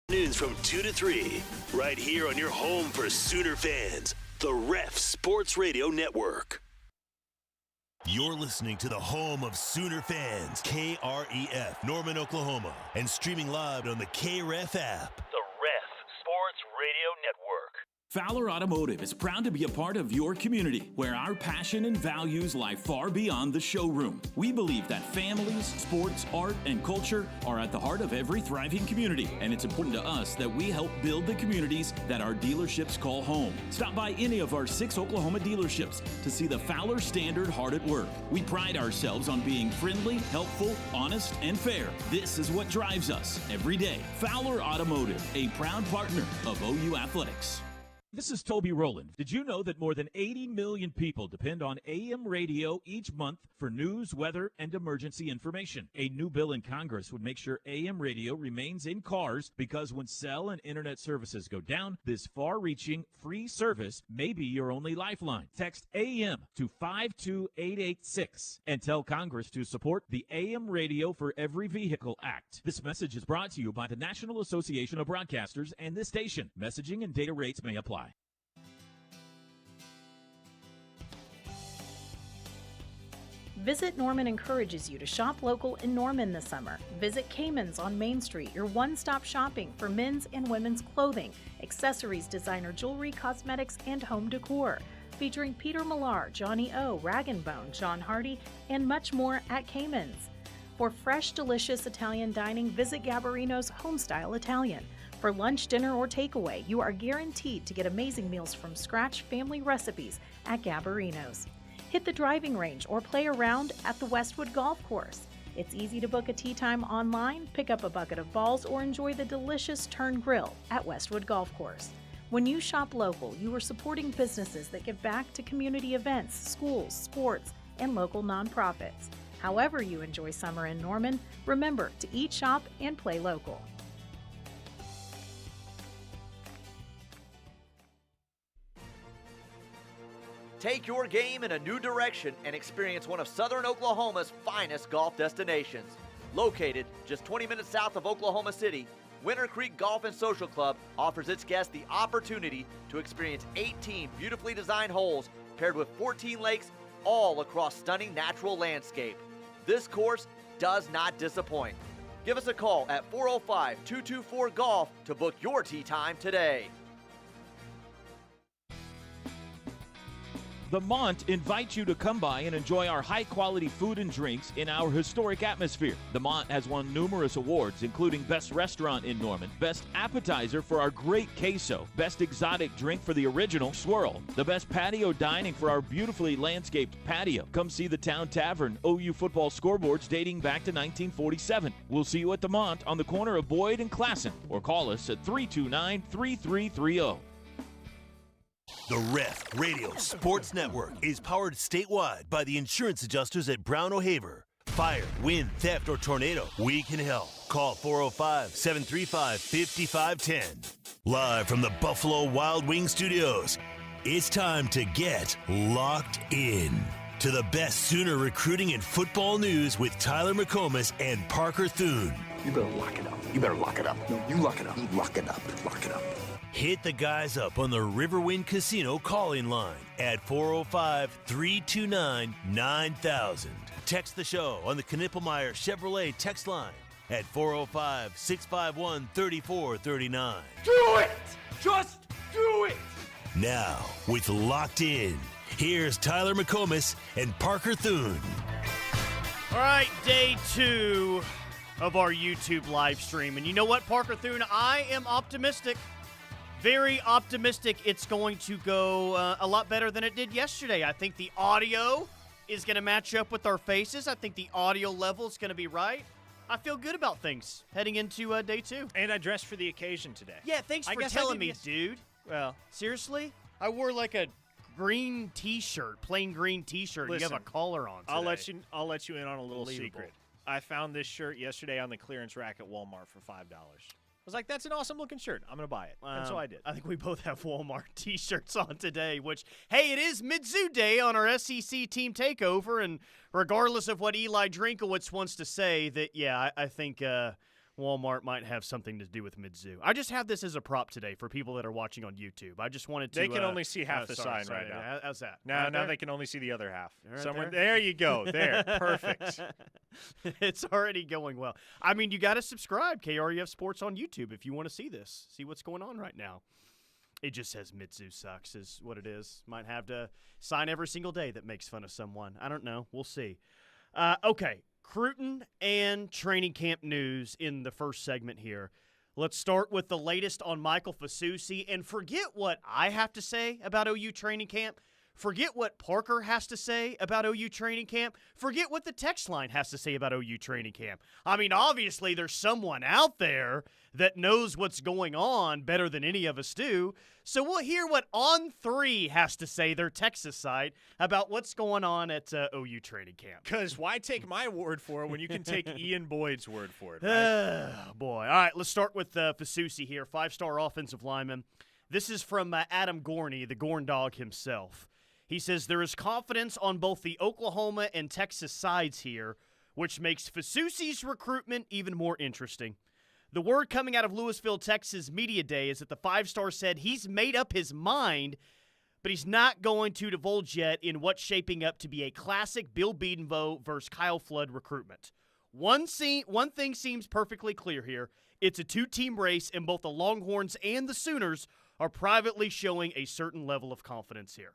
Noons from 2 to 3, right here on your home for Sooner fans, the Ref Sports Radio Network. You're listening to the home of Sooner fans, KREF, Norman, Oklahoma, and streaming live on the KREF app. The Ref Sports Radio Network. Fowler Automotive is proud to be a part of your community, where our passion and values lie far beyond the showroom. We believe that families, sports, art, and culture are at the heart of every thriving community, and it's important to us that we help build the communities that our dealerships call home. Stop by any of our 6 Oklahoma dealerships to see the Fowler Standard hard at work. We pride ourselves on being friendly, helpful, honest, and fair. This is what drives us every day. Fowler Automotive, a proud partner of OU Athletics. This is Toby Rowland. Did you know that more than 80 million people depend on AM radio each month for news, weather, and emergency information? A new bill in Congress would make sure AM radio remains in cars, because when cell and internet services go down, this far-reaching free service may be your only lifeline. Text AM to 52886 and tell Congress to support the AM Radio for Every Vehicle Act. This message is brought to you by the National Association of Broadcasters and this station. Messaging and data rates may apply. Visit Norman encourages you to shop local in Norman this summer. Visit Cayman's on Main Street, your one-stop shopping for men's and women's clothing, accessories, designer jewelry, cosmetics, and home decor. Featuring Peter Millar, Johnny O, Rag & Bone, John Hardy, and much more at Cayman's. For fresh, delicious Italian dining, visit Gabarino's Homestyle Italian. For lunch, dinner, or takeaway, you are guaranteed to get amazing meals from scratch family recipes at Gabarino's. Hit the driving range or play around at the Westwood Golf Course. It's easy to book a tee time online, pick up a bucket of balls, or enjoy the delicious Turn Grill at Westwood Golf Course. When you shop local, you are supporting businesses that give back to community events, schools, sports, and local nonprofits. However you enjoy summer in Norman, remember to eat, shop, and play local. Take your game in a new direction and experience one of Southern Oklahoma's finest golf destinations. Located just 20 minutes south of Oklahoma City, Winter Creek Golf and Social Club offers its guests the opportunity to experience 18 beautifully designed holes paired with 14 lakes, all across stunning natural landscape. This course does not disappoint. Give us a call at 405-224-GOLF to book your tee time today. The Mont invites you to come by and enjoy our high-quality food and drinks in our historic atmosphere. The Mont has won numerous awards, including Best Restaurant in Norman, Best Appetizer for our great queso, Best Exotic Drink for the original swirl, the Best Patio Dining for our beautifully landscaped patio. Come see the Town Tavern OU football scoreboards dating back to 1947. We'll see you at the Mont on the corner of Boyd and Classen, or call us at 329-3330. The Ref Radio Sports Network is powered statewide by the insurance adjusters at Brown O'Haver. Fire, wind, theft, or tornado, we can help. Call 405-735-5510. Live from the Buffalo Wild Wings Studios, it's time to get locked in to the best Sooner recruiting and football news with Tyler McComas and Parker Thune. You better lock it up. You better lock it up. No, you lock it up. You lock it up. Lock it up. Hit the guys up on the Riverwind Casino call-in line at 405-329-9000. Text the show on the Knippelmeyer Chevrolet text line at 405-651-3439. Do it! Just do it! Now, with Locked In, here's Tyler McComas and Parker Thune. All right, day 2 of our YouTube live stream. And you know what, Parker Thune? I am optimistic. Very optimistic it's going to go a lot better than it did yesterday. I think the audio is going to match up with our faces. I think the audio level is going to be right. I feel good about things heading into day 2. And I dressed for the occasion today. Yeah, thanks for telling me, dude. Well, seriously? I wore like a green T-shirt, plain green T-shirt. Listen, you have a collar on today. I'll let you in on a little secret. I found this shirt yesterday on the clearance rack at Walmart for $5. I was like, that's an awesome-looking shirt. I'm going to buy it. And so I did. I think we both have Walmart T-shirts on today, which, hey, it is Mizzou Day on our SEC Team Takeover, and regardless of what Eli Drinkowitz wants to say, that, yeah, I think Walmart might have something to do with Mizzou. I just have this as a prop today for people that are watching on YouTube. I just wanted to. They can only see half the sign right now. How's that? Now they can only see the other half. Right Somewhere there you go. There, perfect. It's already going well. I mean, you got to subscribe, KREF Sports on YouTube, if you want to see this. See what's going on right now. It just says Mizzou sucks is what it is. Might have to sign every single day that makes fun of someone. I don't know. We'll see. Okay. Cruton and training camp news in the first segment here. Let's start with the latest on Michael Fasusi. And forget what I have to say about OU training camp. Forget what Parker has to say about OU training camp. Forget what the text line has to say about OU training camp. I mean, obviously there's someone out there that knows what's going on better than any of us do. So we'll hear what On 3 has to say, their Texas side, about what's going on at OU training camp. Because why take my word for it when you can take Ian Boyd's word for it, right? Oh, boy. All right, let's start with Fasusi here, 5-star offensive lineman. This is from Adam Gorney, the Gorn Dog himself. He says there is confidence on both the Oklahoma and Texas sides here, which makes Fasusi's recruitment even more interesting. The word coming out of Louisville, Texas media day is that the 5-star said he's made up his mind, but he's not going to divulge yet in what's shaping up to be a classic Bill Bedenbaugh versus Kyle Flood recruitment. One thing seems perfectly clear here. It's a two-team race, and both the Longhorns and the Sooners are privately showing a certain level of confidence here.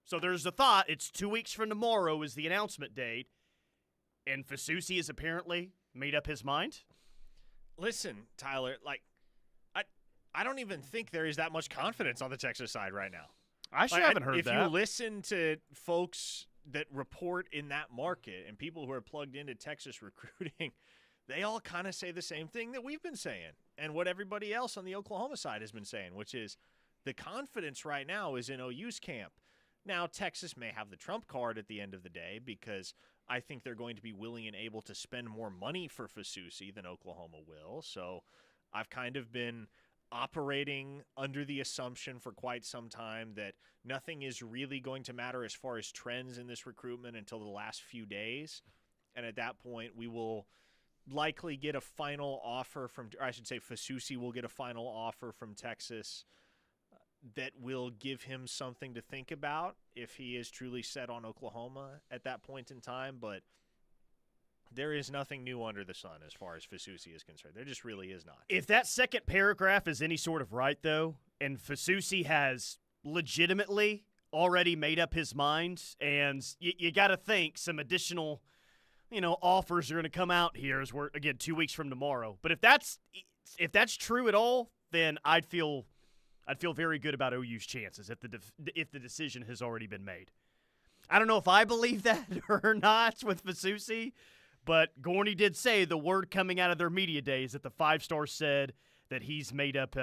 So there's a thought, it's 2 weeks from tomorrow is the announcement date, and Fasusi has apparently made up his mind? Listen, Tyler, I don't even think there is that much confidence on the Texas side right now. I haven't heard that. If you listen to folks that report in that market and people who are plugged into Texas recruiting, they all kind of say the same thing that we've been saying and what everybody else on the Oklahoma side has been saying, which is the confidence right now is in OU's camp. Now, Texas may have the trump card at the end of the day because I think they're going to be willing and able to spend more money for Fasusi than Oklahoma will. So I've kind of been operating under the assumption for quite some time that nothing is really going to matter as far as trends in this recruitment until the last few days. And at that point, we will likely get a final offer from, or I should say Fasusi will get a final offer from Texas that will give him something to think about if he is truly set on Oklahoma at that point in time. But there is nothing new under the sun as far as Fasusi is concerned. There just really is not. If that second paragraph is any sort of right, though, and Fasusi has legitimately already made up his mind, and you got to think some additional, offers are going to come out here as we're, again, 2 weeks from tomorrow. But if that's true at all, then I'd feel very good about OU's chances if the decision has already been made. I don't know if I believe that or not with Fasusi, but Gorney did say the word coming out of their media day is that the 5-star said that he's made up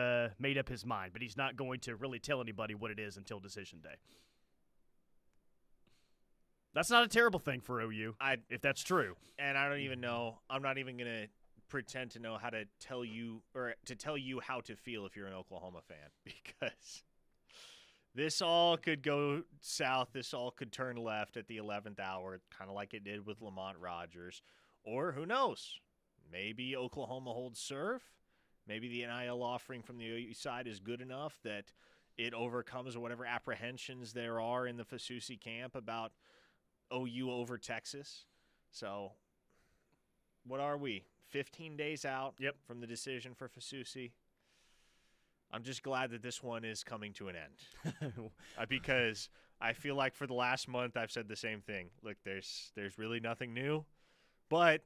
his mind, but he's not going to really tell anybody what it is until decision day. That's not a terrible thing for OU, if that's true. And I don't even know. I'm not even going to pretend to know how to tell you or to tell you how to feel if you're an Oklahoma fan, because this all could go south. This all could turn left at the 11th hour, kind of like it did with Lamont Rogers. Or who knows? Maybe Oklahoma holds serve. Maybe the NIL offering from the OU side is good enough that it overcomes whatever apprehensions there are in the Fasusi camp about OU over Texas. So what are we? 15 days out from the decision for Fasusi. I'm just glad that this one is coming to an end because I feel like for the last month I've said the same thing. Look, there's really nothing new, but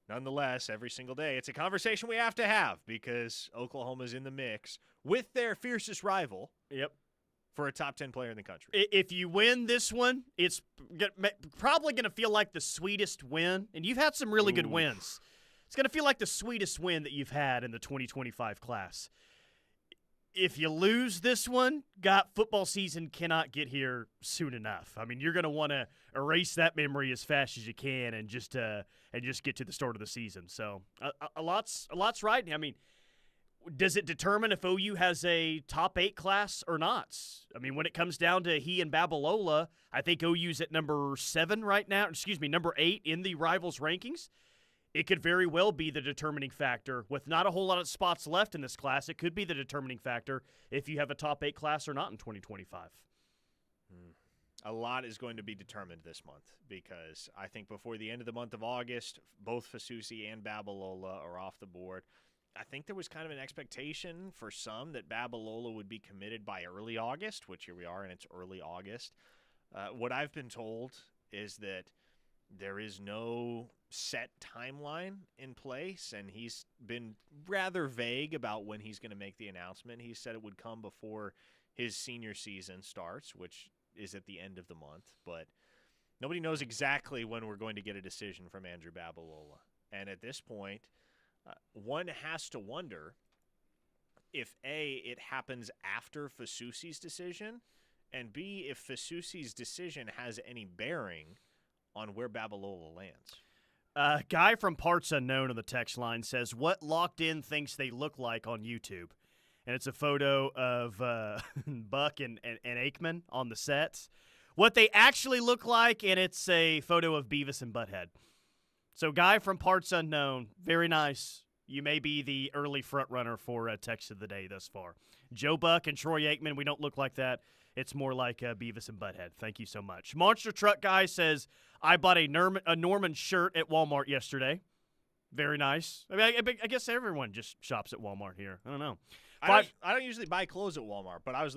nonetheless, every single day it's a conversation we have to have because Oklahoma's in the mix with their fiercest rival. For a top 10 player in the country. If you win this one, it's probably going to feel like the sweetest win, and you've had some really good wins. It's going to feel like the sweetest win that you've had in the 2025 class. If you lose this one, football season cannot get here soon enough. I mean, you're going to want to erase that memory as fast as you can and just get to the start of the season. So a lot's right. I mean, does it determine if OU has a top 8 class or not? I mean, when it comes down to he and Babalola, I think OU's at number 7 right now. Number 8 in the Rivals rankings. It could very well be the determining factor. With not a whole lot of spots left in this class, it could be the determining factor if you have a top 8 class or not in 2025. A lot is going to be determined this month because I think before the end of the month of August, both Fasusi and Babalola are off the board. I think there was kind of an expectation for some that Babalola would be committed by early August, which here we are, and it's early August. What I've been told is that there is no set timeline in place, and he's been rather vague about when he's going to make the announcement. He said it would come before his senior season starts, which is at the end of the month, but nobody knows exactly when we're going to get a decision from Andrew Babalola. And at this point, one has to wonder if A, it happens after Fasusi's decision, and B, if Fasusi's decision has any bearing on where Babalola lands. Guy from Parts Unknown on the text line says, what Locked In thinks they look like on YouTube? And it's a photo of Buck and Aikman on the sets. What they actually look like, and it's a photo of Beavis and Butthead. So Guy from Parts Unknown, very nice. You may be the early front runner for Text of the Day thus far. Joe Buck and Troy Aikman, we don't look like that. It's more like Beavis and Butthead. Thank you so much. Monster Truck Guy says, I bought a Norman shirt at Walmart yesterday. Very nice. I mean, I guess everyone just shops at Walmart here. I don't know. I don't usually buy clothes at Walmart, but I was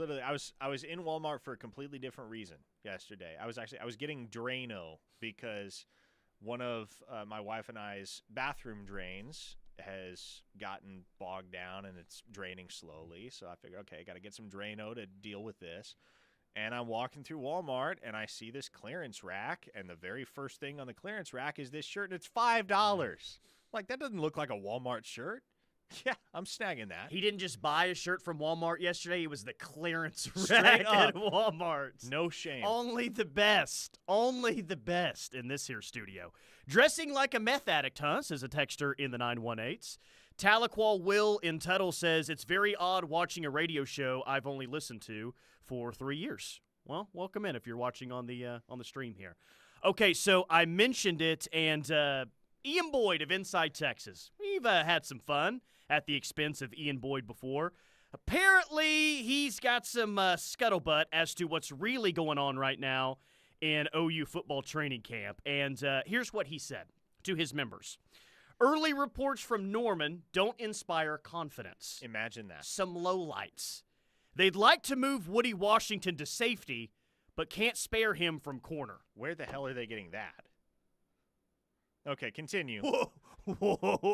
in Walmart for a completely different reason yesterday. I was getting Drano because one of my wife and I's bathroom drains has gotten bogged down and it's draining slowly. So I figured, okay, I got to get some Drano to deal with this. And I'm walking through Walmart and I see this clearance rack, and the very first thing on the clearance rack is this shirt, and it's $5. Like, that doesn't look like a Walmart shirt. Yeah, I'm snagging that. He didn't just buy a shirt from Walmart yesterday. It was the clearance Straight rack up. at Walmart. No shame. Only the best. Only the best in this here studio. Dressing like a meth addict, huh? Says a texter in the 918s. Tahlequah Will in Tuttle says, it's very odd watching a radio show I've only listened to for 3 years. Well, welcome in if you're watching on the stream here. Okay, so I mentioned it, and Ian Boyd of Inside Texas. We've had some fun at the expense of Ian Boyd before. Apparently, he's got some scuttlebutt as to what's really going on right now in OU football training camp. And here's what he said to his members. Early reports from Norman don't inspire confidence. Imagine that. Some lowlights. They'd like to move Woody Washington to safety, but can't spare him from corner. Where the hell are they getting that? Okay, continue. Whoa.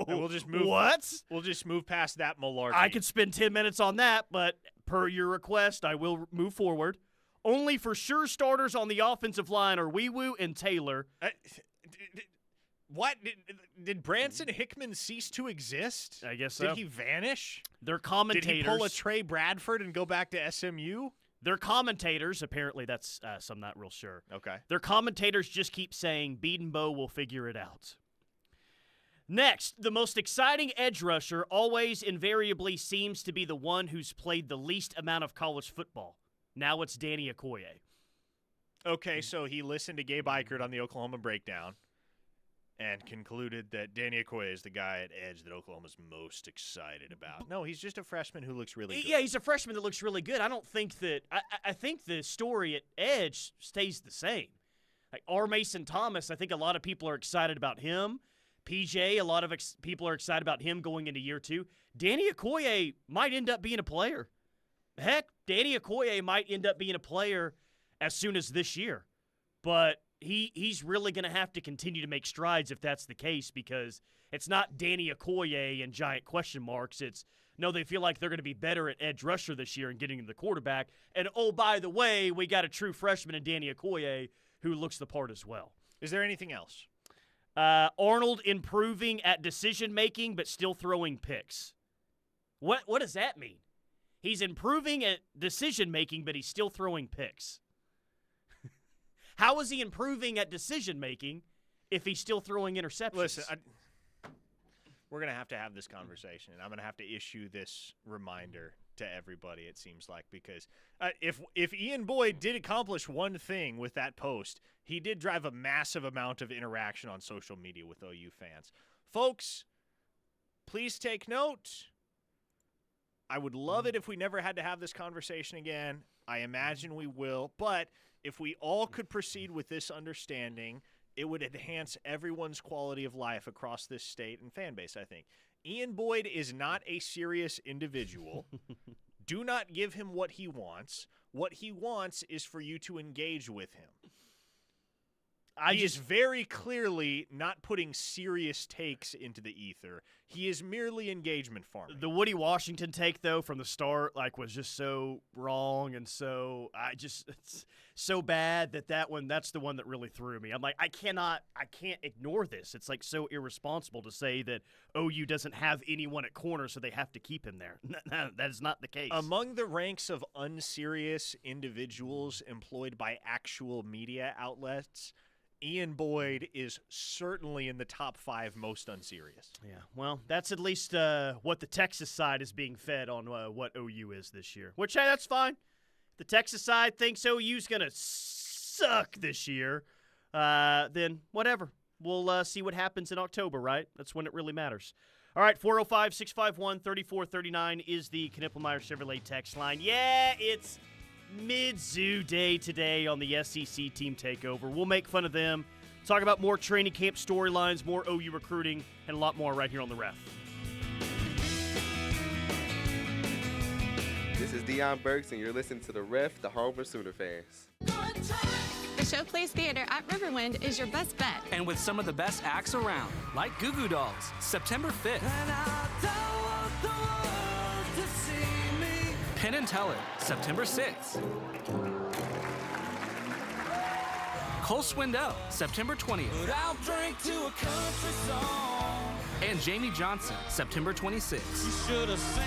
And we'll just move. What? We'll just move past that malarkey. I could spend 10 minutes on that, but per your request, I will move forward. Only for sure starters on the offensive line are Weewoo and Taylor. What? Did Branson Hickman cease to exist? I guess so. Did he vanish? They're commentators. Did he pull a Trey Bradford and go back to SMU? They're commentators. Apparently, that's so I'm not real sure. Okay. Their commentators just keep saying, Bedenbow will figure it out. Next, the most exciting edge rusher always invariably seems to be the one who's played the least amount of college football. Now it's Danny Okoye. Okay, so he listened to Gabe Eichert on the Oklahoma Breakdown and concluded that Danny Okoye is the guy at edge that Oklahoma's most excited about. No, he's just a freshman who looks really good. Yeah, he's a freshman that looks really good. I don't think that – I think the story at edge stays the same. Like R. Mason Thomas, I think a lot of people are excited about him. PJ, a lot of people are excited about him going into year 2. Danny Okoye might end up being a player. Heck, Danny Okoye might end up being a player as soon as this year. But he's really going to have to continue to make strides if that's the case, because it's not Danny Okoye and giant question marks. It's, no, they feel like they're going to be better at edge rusher this year and getting to the quarterback. And, oh, by the way, we got a true freshman in Danny Okoye who looks the part as well. Is there anything else? Arnold improving at decision-making but still throwing picks. What does that mean? He's improving at decision-making, but he's still throwing picks. How is he improving at decision-making if he's still throwing interceptions? Listen, we're going to have this conversation, and I'm going to have to issue this reminder to everybody, it seems like, because if Ian Boyd did accomplish one thing with that post, he did drive a massive amount of interaction on social media with OU fans. Folks, please take note. I would love it if we never had to have this conversation again. I imagine we will, but if we all could proceed with this understanding, it would enhance everyone's quality of life across this state and fan base, I think. Ian Boyd is not a serious individual. Do not give him what he wants. What he wants is for you to engage with him. He is very clearly not putting serious takes into the ether. He is merely engagement farming. The Woody Washington take, though, from the start, was just so wrong, and so it's so bad that's the one that really threw me. I'm like, I can't ignore this. It's so irresponsible to say that OU doesn't have anyone at corner, so they have to keep him there. No, that is not the case. Among the ranks of unserious individuals employed by actual media outlets, Ian Boyd is certainly in the top 5 most unserious. Yeah, well, that's at least what the Texas side is being fed on what OU is this year. Which, hey, that's fine. The Texas side thinks OU's going to suck this year. Then whatever. We'll see what happens in October, right? That's when it really matters. All right, 405-651-3439 is the Knippelmeyer Chevrolet text line. Yeah, it's Mizzou Day today on the SEC Team Takeover. We'll make fun of them, talk about more training camp storylines, more OU recruiting, and a lot more right here on The Ref. This is Deion Burks, and you're listening to The Ref, the home for Sooner fans. The Showplace Theater at Riverwind is your best bet. And with some of the best acts around, like Goo Goo Dolls, September 5th. Penn and Teller, September 6th. Cole Swindell, September 20th. And Jamie Johnson, September 26th.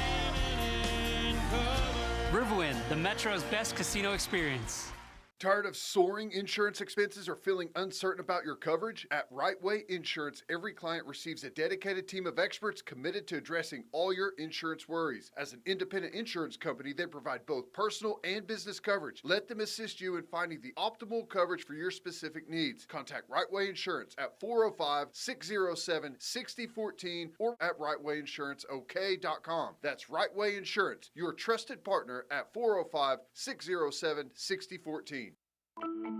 Riverwind, the Metro's best casino experience. Tired of soaring insurance expenses or feeling uncertain about your coverage? At Right Way Insurance, every client receives a dedicated team of experts committed to addressing all your insurance worries. As an independent insurance company, they provide both personal and business coverage. Let them assist you in finding the optimal coverage for your specific needs. Contact Right Way Insurance at 405-607-6014 or at rightwayinsuranceok.com. That's Right Way Insurance, your trusted partner at 405-607-6014.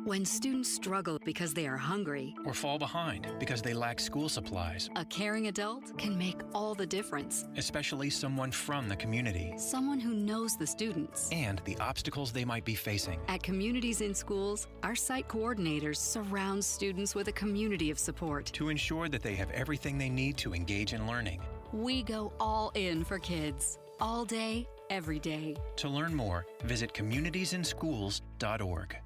When students struggle because they are hungry or fall behind because they lack school supplies, a caring adult can make all the difference. Especially someone from the community. Someone who knows the students and the obstacles they might be facing. At Communities in Schools, our site coordinators surround students with a community of support to ensure that they have everything they need to engage in learning. We go all in for kids, all day, every day. To learn more, visit communitiesinschools.org.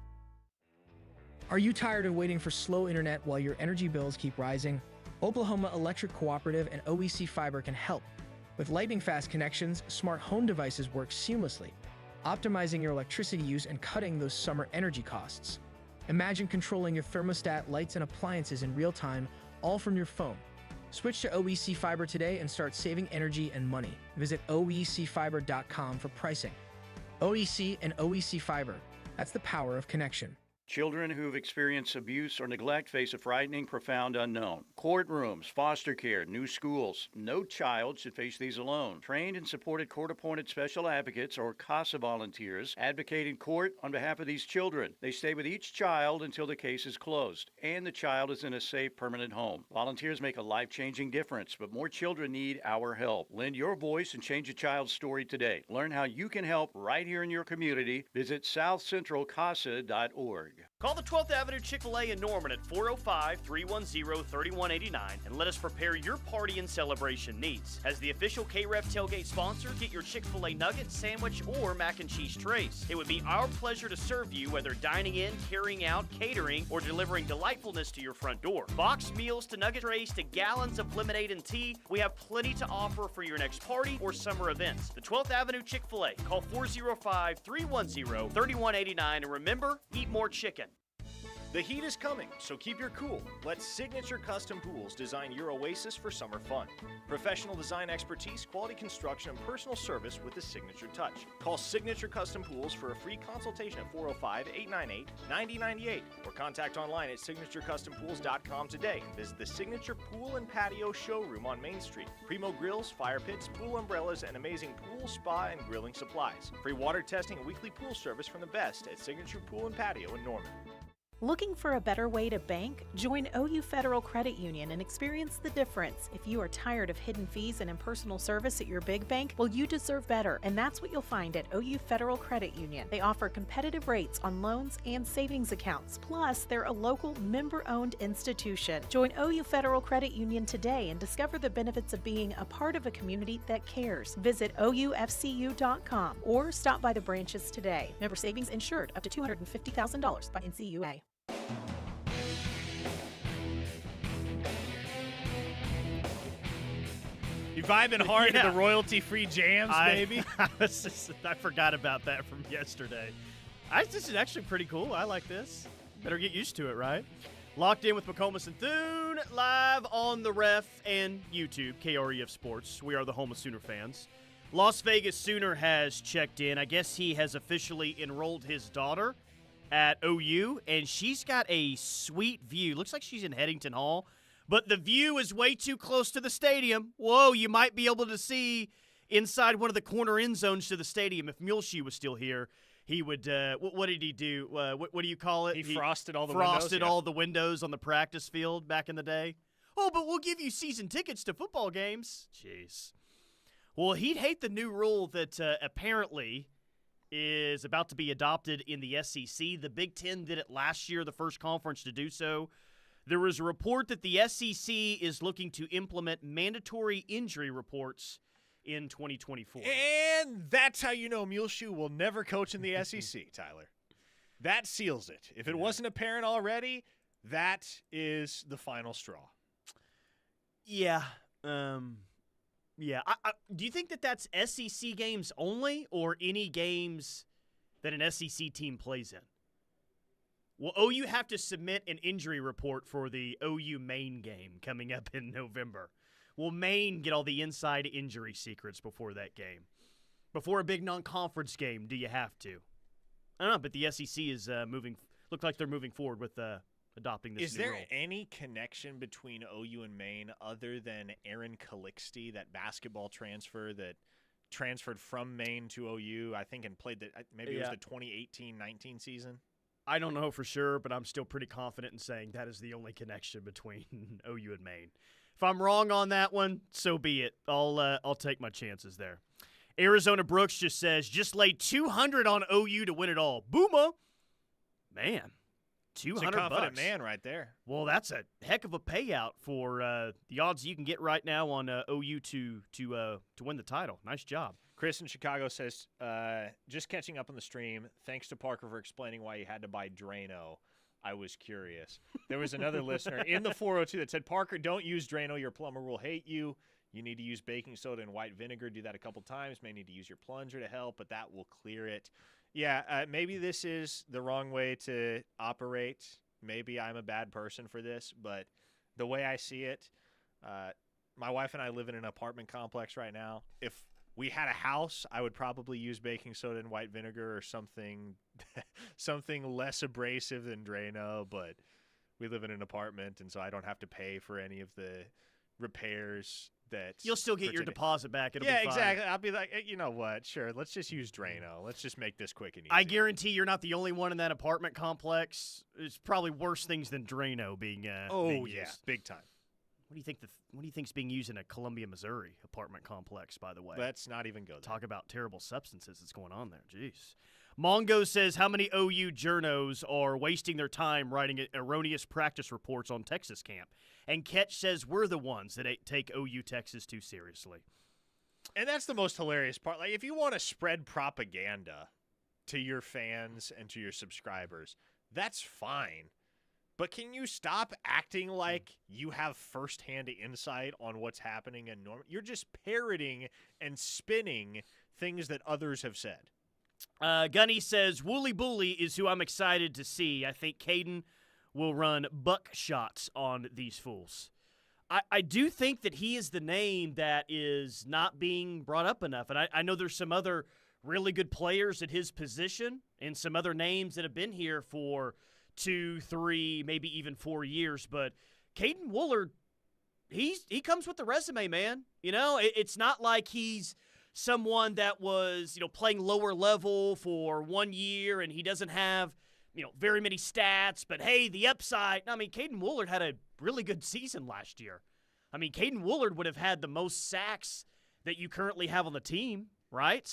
Are you tired of waiting for slow internet while your energy bills keep rising? Oklahoma Electric Cooperative and OEC Fiber can help. With lightning-fast connections, smart home devices work seamlessly, optimizing your electricity use and cutting those summer energy costs. Imagine controlling your thermostat, lights, and appliances in real time, all from your phone. Switch to OEC Fiber today and start saving energy and money. Visit oecfiber.com for pricing. OEC and OEC Fiber. That's the power of connection. Children who've experienced abuse or neglect face a frightening, profound unknown. Courtrooms, foster care, new schools. No child should face these alone. Trained and supported court-appointed special advocates or CASA volunteers advocate in court on behalf of these children. They stay with each child until the case is closed and the child is in a safe, permanent home. Volunteers make a life-changing difference, but more children need our help. Lend your voice and change a child's story today. Learn how you can help right here in your community. Visit southcentralcasa.org. Call the 12th Avenue Chick-fil-A in Norman at 405-310-3189 and let us prepare your party and celebration needs. As the official KREF tailgate sponsor, get your Chick-fil-A nugget, sandwich, or mac and cheese trays. It would be our pleasure to serve you, whether dining in, carrying out, catering, or delivering delightfulness to your front door. Boxed meals to nugget trays to gallons of lemonade and tea, we have plenty to offer for your next party or summer events. The 12th Avenue Chick-fil-A. Call 405-310-3189 and remember, eat more chicken. The heat is coming, so keep your cool. Let Signature Custom Pools design your oasis for summer fun. Professional design expertise, quality construction, and personal service with a signature touch. Call Signature Custom Pools for a free consultation at 405-898-9098 or contact online at signaturecustompools.com today and visit the Signature Pool and Patio Showroom on Main Street. Primo grills, fire pits, pool umbrellas, and amazing pool, spa, and grilling supplies. Free water testing and weekly pool service from the best at Signature Pool and Patio in Norman. Looking for a better way to bank? Join OU Federal Credit Union and experience the difference. If you are tired of hidden fees and impersonal service at your big bank, well, you deserve better, and that's what you'll find at OU Federal Credit Union. They offer competitive rates on loans and savings accounts. Plus, they're a local member-owned institution. Join OU Federal Credit Union today and discover the benefits of being a part of a community that cares. Visit OUFCU.com or stop by the branches today. Member savings insured up to $250,000 by NCUA. You vibing hard to the royalty-free jams, baby? I forgot about that from yesterday. This is actually pretty cool. I like this. Better get used to it, right? Locked in with McComas and Thune, live on the Ref and YouTube, KREF Sports. We are the home of Sooner fans. Las Vegas Sooner has checked in. I guess he has officially enrolled his daughter at OU, and she's got a sweet view. Looks like she's in Headington Hall, but the view is way too close to the stadium. Whoa, you might be able to see inside one of the corner end zones to the stadium. If Muleshoe was still here, he would, what did he do? What do you call it? He frosted all the windows, all the windows on the practice field back in the day. Oh, but we'll give you season tickets to football games. Jeez. Well, he'd hate the new rule that apparently is about to be adopted in the SEC. The Big Ten did it last year, the first conference to do so. There was a report that the SEC is looking to implement mandatory injury reports in 2024. And that's how you know Muleshoe will never coach in the SEC, Tyler. That seals it. If it wasn't apparent already, that is the final straw. Yeah. Yeah. Do you think that that's SEC games only or any games that an SEC team plays in? Will OU have to submit an injury report for the OU Maine game coming up in November? Will Maine get all the inside injury secrets before that game? Before a big non-conference game, do you have to? I don't know, but the SEC is look like they're moving forward with adopting this new rule. Is there any connection between OU and Maine other than Aaron Calixte, that basketball transfer that transferred from Maine to OU, I think, and played it was the 2018-19 season? I don't know for sure, but I'm still pretty confident in saying that is the only connection between OU and Maine. If I'm wrong on that one, so be it. I'll take my chances there. Arizona Brooks just says, just lay 200 on OU to win it all. Boomer. Man. $200. It's a confident man right there. Well, that's a heck of a payout for the odds you can get right now on OU to win the title. Nice job. Chris in Chicago says, just catching up on the stream. Thanks to Parker for explaining why you had to buy Drano. I was curious. There was another listener in the 402 that said, Parker, don't use Drano. Your plumber will hate you. You need to use baking soda and white vinegar. Do that a couple times. May need to use your plunger to help, but that will clear it. Yeah, maybe this is the wrong way to operate. Maybe I'm a bad person for this, but the way I see it, my wife and I live in an apartment complex right now. If we had a house, I would probably use baking soda and white vinegar or something less abrasive than Drano, but we live in an apartment, and so I don't have to pay for any of the repairs. You'll still get your deposit back. It'll be fine. Exactly. I'll be like, you know what? Sure, let's just use Drano. Let's just make this quick and easy. I guarantee you're not the only one in that apartment complex. It's probably worse things than Drano being being used. Big time. What do you think's being used in a Columbia, Missouri apartment complex, by the way? Let's not even go there. Talk about terrible substances that's going on there. Jeez. Mongo says, how many OU journos are wasting their time writing erroneous practice reports on Texas camp? And Ketch says, we're the ones that take OU Texas too seriously. And that's the most hilarious part. Like, if you want to spread propaganda to your fans and to your subscribers, that's fine. But can you stop acting like you have firsthand insight on what's happening in Norman? You're just parroting and spinning things that others have said. Gunny says, Wooly Bully is who I'm excited to see. I think Caden will run buck shots on these fools. I do think that he is the name that is not being brought up enough. And I know there's some other really good players at his position and some other names that have been here for 2, 3, maybe even 4 years. But Caden Woolard, he comes with the resume, man. You know, it's not like he's someone that was, playing lower level for 1 year and he doesn't have, very many stats. But, hey, the upside. I mean, Caden Woolard had a really good season last year. I mean, Caden Woolard would have had the most sacks that you currently have on the team, right?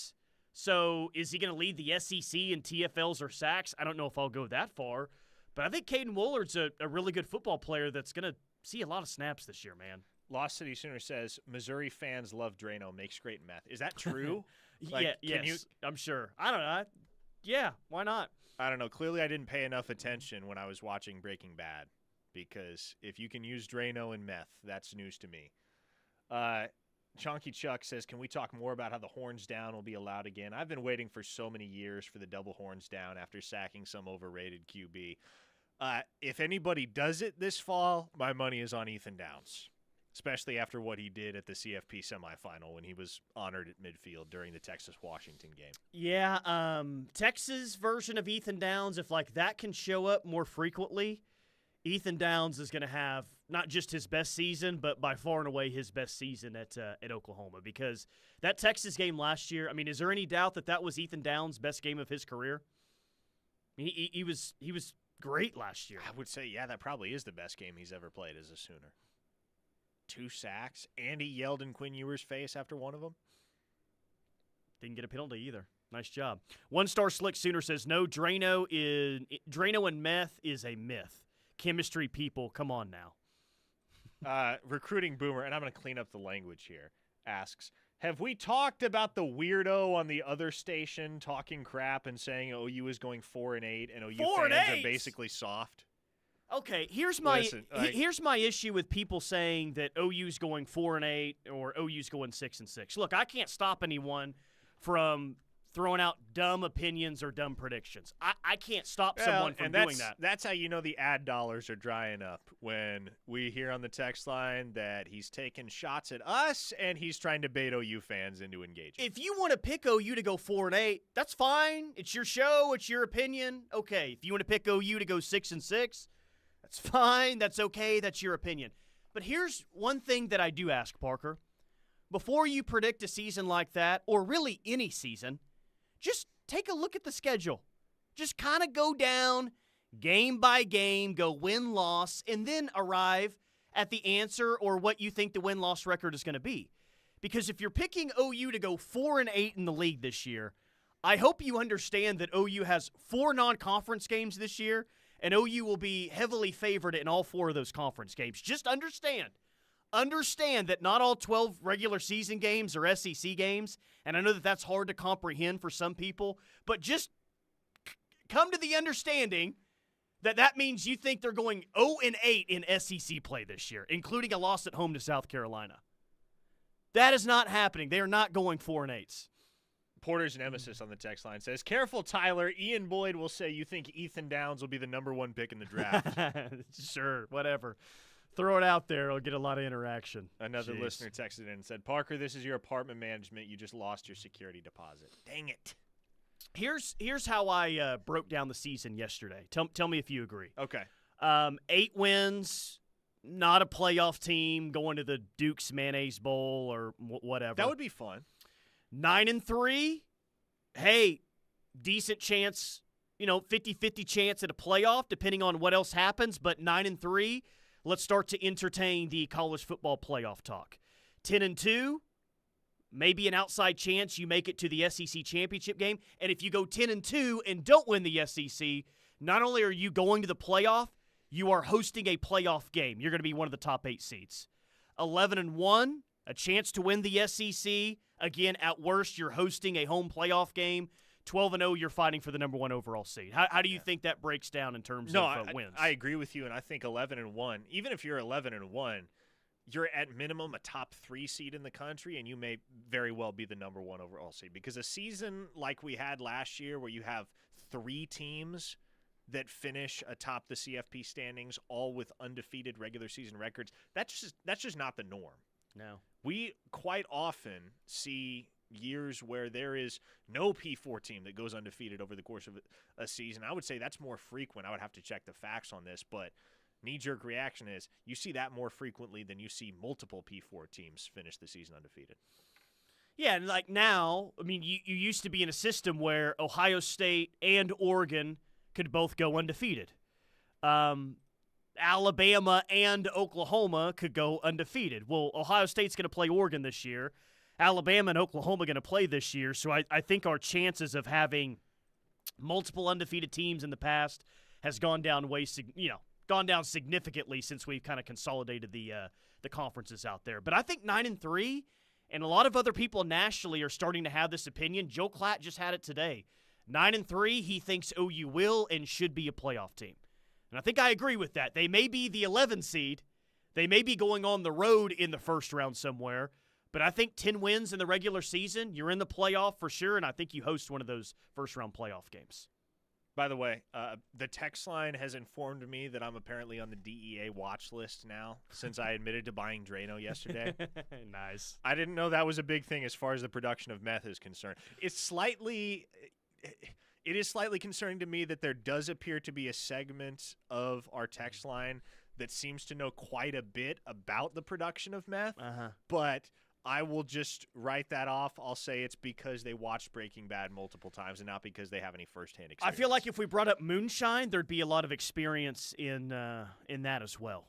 So is he going to lead the SEC in TFLs or sacks? I don't know if I'll go that far. But I think Caden Woolard's a really good football player that's going to see a lot of snaps this year, man. Lost City Sooner says, Missouri fans love Drano, makes great meth. Is that true? Yes, I'm sure. I don't know. Yeah, why not? I don't know. Clearly I didn't pay enough attention when I was watching Breaking Bad, because if you can use Drano and meth, that's news to me. Chonky Chuck says, can we talk more about how the horns down will be allowed again? I've been waiting for so many years for the double horns down after sacking some overrated QB. If anybody does it this fall, my money is on Ethan Downs, especially after what he did at the CFP semifinal when he was honored at midfield during the Texas-Washington game. Yeah, Texas version of Ethan Downs, if that can show up more frequently, Ethan Downs is going to have not just his best season, but by far and away his best season at Oklahoma, because that Texas game last year, I mean, is there any doubt that was Ethan Downs' best game of his career? He was great last year. I would say, yeah, that probably is the best game he's ever played as a Sooner. 2 sacks, and he yelled in Quinn Ewer's face after one of them. Didn't get a penalty either. Nice job. 1-star Slick Sooner says, no, Drano and meth is a myth. Chemistry people, come on now. Recruiting Boomer, and I'm going to clean up the language here, asks, have we talked about the weirdo on the other station talking crap and saying OU is going 4-8 and OU fans are basically soft? Okay, here's my issue with people saying that OU's going 4-8 or OU's going 6-6. Look, I can't stop anyone from throwing out dumb opinions or dumb predictions. I can't stop someone from doing that. That's how you know the ad dollars are drying up, when we hear on the text line that he's taking shots at us and he's trying to bait OU fans into engaging. If you want to pick OU to go 4-8, that's fine. It's your show. It's your opinion. Okay, if you want to pick OU to go 6-6, that's fine. That's okay. That's your opinion. But here's one thing that I do ask, Parker. Before you predict a season like that, or really any season, just take a look at the schedule. Just kind of go down game by game, go win-loss, and then arrive at the answer or what you think the win-loss record is going to be. Because if you're picking OU to go 4-8 in the league this year, I hope you understand that OU has 4 non-conference games this year, and OU will be heavily favored in all 4 of those conference games. Just understand that not all 12 regular season games are SEC games, and I know that that's hard to comprehend for some people, but just come to the understanding that that means you think they're going 0-8 in SEC play this year, including a loss at home to South Carolina. That is not happening. They are not going 4-8. Porter's nemesis on the text line says, careful, Tyler. Ian Boyd will say you think Ethan Downs will be the #1 pick in the draft. Sure, whatever. Throw it out there. It'll get a lot of interaction. Another listener texted in and said, Parker, this is your apartment management. You just lost your security deposit. Dang it. Here's how I broke down the season yesterday. Tell me if you agree. Okay. 8 wins, not a playoff team, going to the Duke's Mayonnaise Bowl or whatever. That would be fun. 9-3, hey, decent chance, 50-50 chance at a playoff, depending on what else happens. But 9-3, let's start to entertain the college football playoff talk. 10-2, maybe an outside chance you make it to the SEC championship game. And if you go 10-2 and don't win the SEC, not only are you going to the playoff, you are hosting a playoff game. You're going to be one of the top 8 seeds. 11-1, a chance to win the SEC. Again, at worst, you're hosting a home playoff game. 12-0, you're fighting for the #1 overall seed. How do you think that breaks down in terms of wins? I agree with you, and I think 11-1, even if you're 11-1, you're at minimum a top 3 seed in the country, and you may very well be the #1 overall seed. Because a season like we had last year where you have 3 teams that finish atop the CFP standings, all with undefeated regular season records. That's just not the norm. No. We quite often see years where there is no P4 team that goes undefeated over the course of a season. I would say that's more frequent. I would have to check the facts on this, but knee-jerk reaction is you see that more frequently than you see multiple P4 teams finish the season undefeated. Yeah, and like now, I mean, you used to be in a system where Ohio State and Oregon could both go undefeated. Alabama and Oklahoma could go undefeated. Well, Ohio State's going to play Oregon this year. Alabama and Oklahoma are going to play this year. So I think our chances of having multiple undefeated teams in the past has gone down significantly since we've kind of consolidated the conferences out there. But I think 9-3, and a lot of other people nationally are starting to have this opinion. Joe Klatt just had it today. 9-3, he thinks OU will and should be a playoff team. And I think I agree with that. They may be the 11 seed. They may be going on the road in the first round somewhere. But I think 10 wins in the regular season, you're in the playoff for sure, and I think you host one of those first-round playoff games. By the way, the text line has informed me that I'm apparently on the DEA watch list now since I admitted to buying Drano yesterday. Nice. I didn't know that was a big thing as far as the production of meth is concerned. It is slightly concerning to me that there does appear to be a segment of our text line that seems to know quite a bit about the production of meth, but I will just write that off. I'll say it's because they watched Breaking Bad multiple times and not because they have any firsthand experience. I feel like if we brought up moonshine, there'd be a lot of experience in that as well.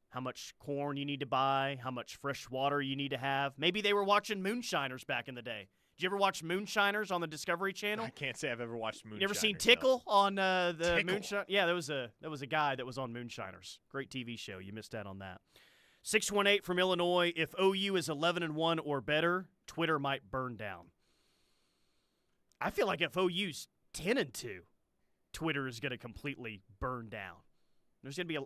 How much corn you need to buy, how much fresh water you need to have. Maybe they were watching Moonshiners back in the day. Did you ever watch Moonshiners on the Discovery Channel? I can't say I've ever watched Moonshiners. You ever seen Tickle on the Tickle. Moonshine? Yeah, there was a guy that was on Moonshiners. Great TV show. You missed out on that. 618 from Illinois. If OU is 11-1 or better, Twitter might burn down. I feel like if OU's 10-2, Twitter is going to completely burn down. There's going to be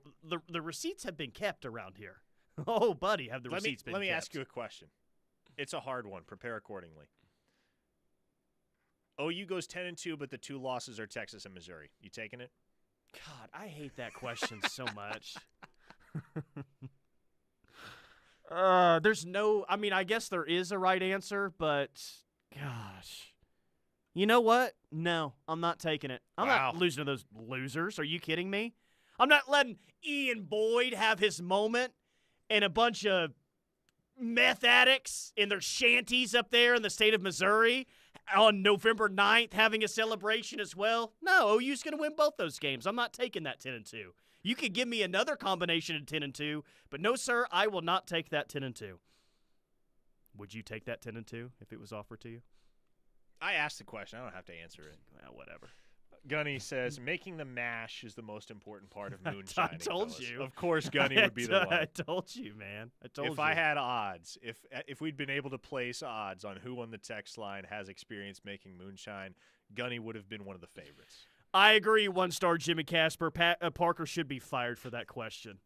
the receipts have been kept around here. Oh, buddy, have the receipts been kept? Let me ask you a question. It's a hard one. Prepare accordingly. OU goes 10-2, but the two losses are Texas and Missouri. You taking it? God, I hate that question so much. There's no, I mean, I guess there is a right answer, but gosh. You know what? No, I'm not taking it. I'm not losing to those losers. Are you kidding me? I'm not letting Ian Boyd have his moment and a bunch of meth addicts in their shanties up there in the state of Missouri on November 9th having a celebration as well. No, OU's going to win both those games. I'm not taking that 10-2. You could give me another combination of 10-2, but no, sir, I will not take that 10-2. Would you take that 10-2 if it was offered to you? I asked the question. I don't have to answer it. Well, whatever. Gunny says, making the mash is the most important part of moonshining. I told fellas. you. Of course, Gunny would be the one. I told you, man. I told you. If I had odds, if we'd been able to place odds on who on the text line has experience making moonshine, Gunny would have been one of the favorites. I agree, one-star Jimmy Casper. Parker should be fired for that question.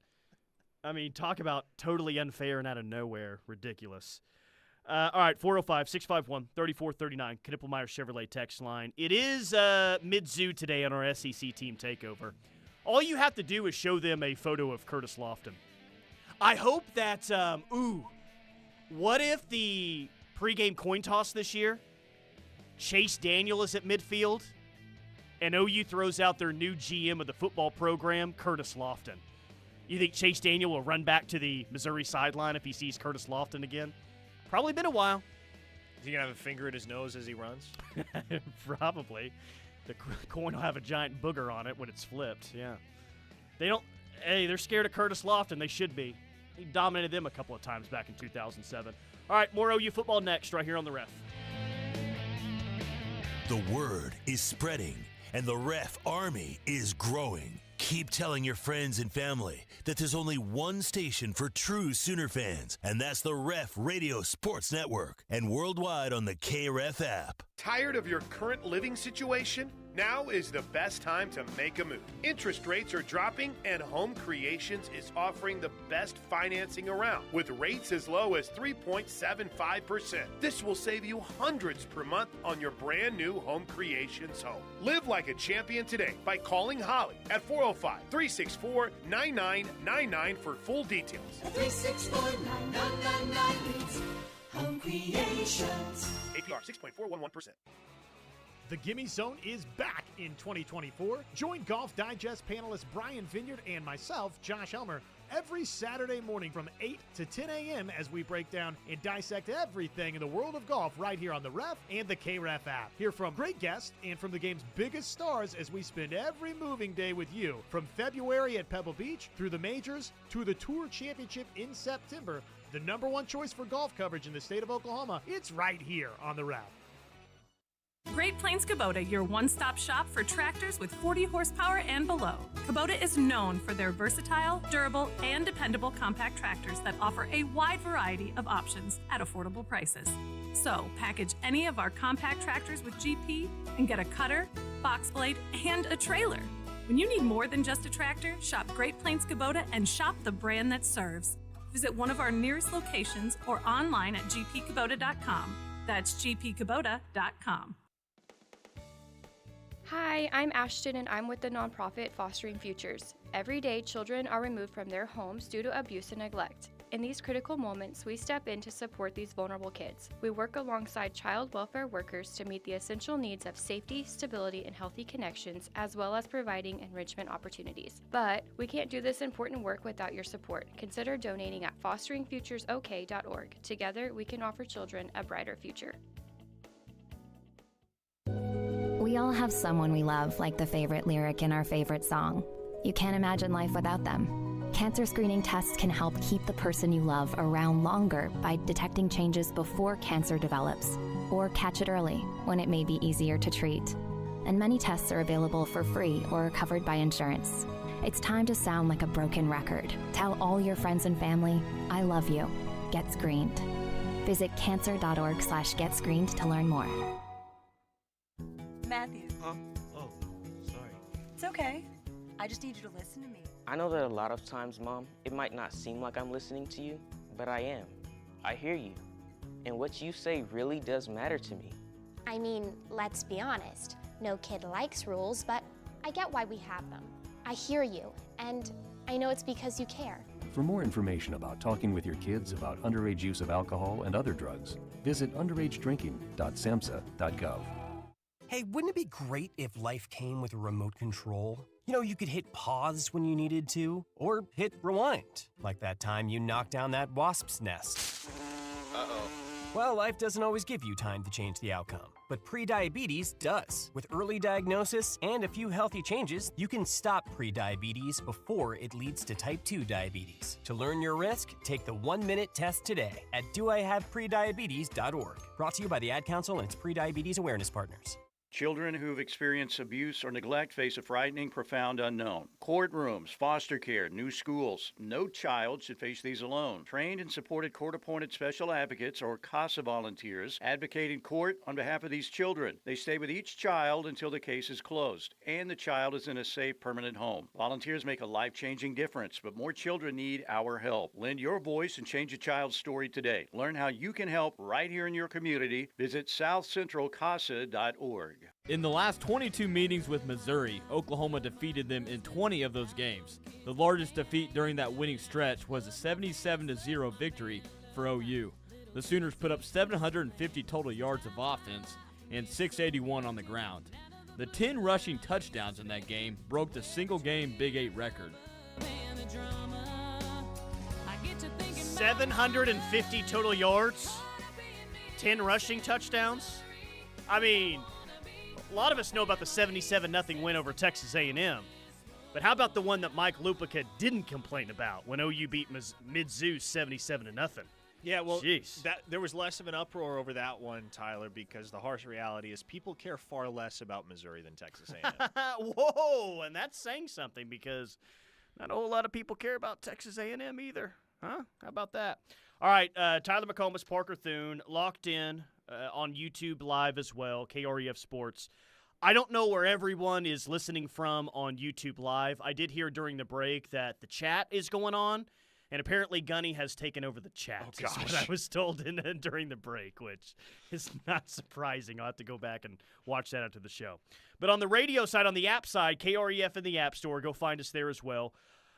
I mean, talk about totally unfair and out of nowhere. Ridiculous. All right, 405-651-3439, Knippelmeyer Chevrolet text line. It is mid-zoo today on our SEC team takeover. All you have to do is show them a photo of Curtis Lofton. I hope that, what if the pregame coin toss this year, Chase Daniel is at midfield, and OU throws out their new GM of the football program, Curtis Lofton. You think Chase Daniel will run back to the Missouri sideline if he sees Curtis Lofton again? Probably been a while. Is he going to have a finger in his nose as he runs? Probably. The coin will have a giant booger on it when it's flipped, yeah. They're scared of Curtis Lofton. They should be. He dominated them a couple of times back in 2007. All right, more OU football next right here on The Ref. The word is spreading, and the Ref Army is growing. Keep telling your friends and family that there's only one station for true Sooner fans, and that's the Ref Radio Sports Network, and worldwide on the KREF app. Tired of your current living situation? Now is the best time to make a move. Interest rates are dropping, and Home Creations is offering the best financing around with rates as low as 3.75%. This will save you hundreds per month on your brand new Home Creations home. Live like a champion today by calling Holly at 405-364-9999 for full details. 364-9999 means Home Creations. APR 6.411%. The Gimme Zone is back in 2024. Join Golf Digest panelist Brian Vineyard and myself, Josh Elmer, every Saturday morning from 8 to 10 a.m. as we break down and dissect everything in the world of golf right here on the Ref and the KREF app. Hear from great guests and from the game's biggest stars as we spend every moving day with you. From February at Pebble Beach through the majors to the Tour Championship in September, the number one choice for golf coverage in the state of Oklahoma, it's right here on the Ref. Great Plains Kubota, your one-stop shop for tractors with 40 horsepower and below. Kubota is known for their versatile, durable, and dependable compact tractors that offer a wide variety of options at affordable prices. So, package any of our compact tractors with GP and get a cutter, box blade, and a trailer. When you need more than just a tractor, shop Great Plains Kubota and shop the brand that serves. Visit one of our nearest locations or online at gpkubota.com. That's gpkubota.com. Hi, I'm Ashton and I'm with the nonprofit Fostering Futures. Every day, children are removed from their homes due to abuse and neglect. In these critical moments, we step in to support these vulnerable kids. We work alongside child welfare workers to meet the essential needs of safety, stability, and healthy connections, as well as providing enrichment opportunities. But we can't do this important work without your support. Consider donating at fosteringfuturesok.org. Together, we can offer children a brighter future. We all have someone we love, like the favorite lyric in our favorite song. You can't imagine life without them. Cancer screening tests can help keep the person you love around longer by detecting changes before cancer develops, or catch it early when it may be easier to treat. And many tests are available for free or are covered by insurance. It's time to sound like a broken record. Tell all your friends and family, I love you. Get screened. Visit cancer.org/getscreened to learn more. Matthew. Huh? Oh, sorry. It's okay. I just need you to listen to me. I know that a lot of times, Mom, it might not seem like I'm listening to you, but I am. I hear you. And what you say really does matter to me. I mean, let's be honest. No kid likes rules, but I get why we have them. I hear you, and I know it's because you care. For more information about talking with your kids about underage use of alcohol and other drugs, visit underagedrinking.samhsa.gov. Hey, wouldn't it be great if life came with a remote control? You know, you could hit pause when you needed to, or hit rewind, like that time you knocked down that wasp's nest. Uh-oh. Well, life doesn't always give you time to change the outcome, but prediabetes does. With early diagnosis and a few healthy changes, you can stop prediabetes before it leads to type 2 diabetes. To learn your risk, take the 1-minute test today at doihaveprediabetes.org. Brought to you by the Ad Council and its prediabetes awareness partners. Children who've experienced abuse or neglect face a frightening, profound unknown. Courtrooms, foster care, new schools. No child should face these alone. Trained and supported court-appointed special advocates or CASA volunteers advocate in court on behalf of these children. They stay with each child until the case is closed and the child is in a safe, permanent home. Volunteers make a life-changing difference, but more children need our help. Lend your voice and change a child's story today. Learn how you can help right here in your community. Visit southcentralcasa.org. In the last 22 meetings with Missouri, Oklahoma defeated them in 20 of those games. The largest defeat during that winning stretch was a 77-0 victory for OU. The Sooners put up 750 total yards of offense and 681 on the ground. The 10 rushing touchdowns in that game broke the single-game Big 8 record. 750 total yards, 10 rushing touchdowns. I mean, a lot of us know about the 77-0 win over Texas A&M, but how about the one that Mike Lupica didn't complain about when OU beat Mizzou 77-0? Yeah, well, jeez. There was less of an uproar over that one, Tyler, because the harsh reality is people care far less about Missouri than Texas A&M. Whoa, and that's saying something because not a whole lot of people care about Texas A&M either. Huh? How about that? All right, Tyler McComas, Parker Thune, locked in on YouTube Live as well, KREF Sports. I don't know where everyone is listening from on YouTube Live. I did hear during the break that the chat is going on, and apparently Gunny has taken over the chat. Oh, is what I was told during the break, which is not surprising. I'll have to go back and watch that after the show. But on the radio side, on the app side, KREF in the App Store, go find us there as well.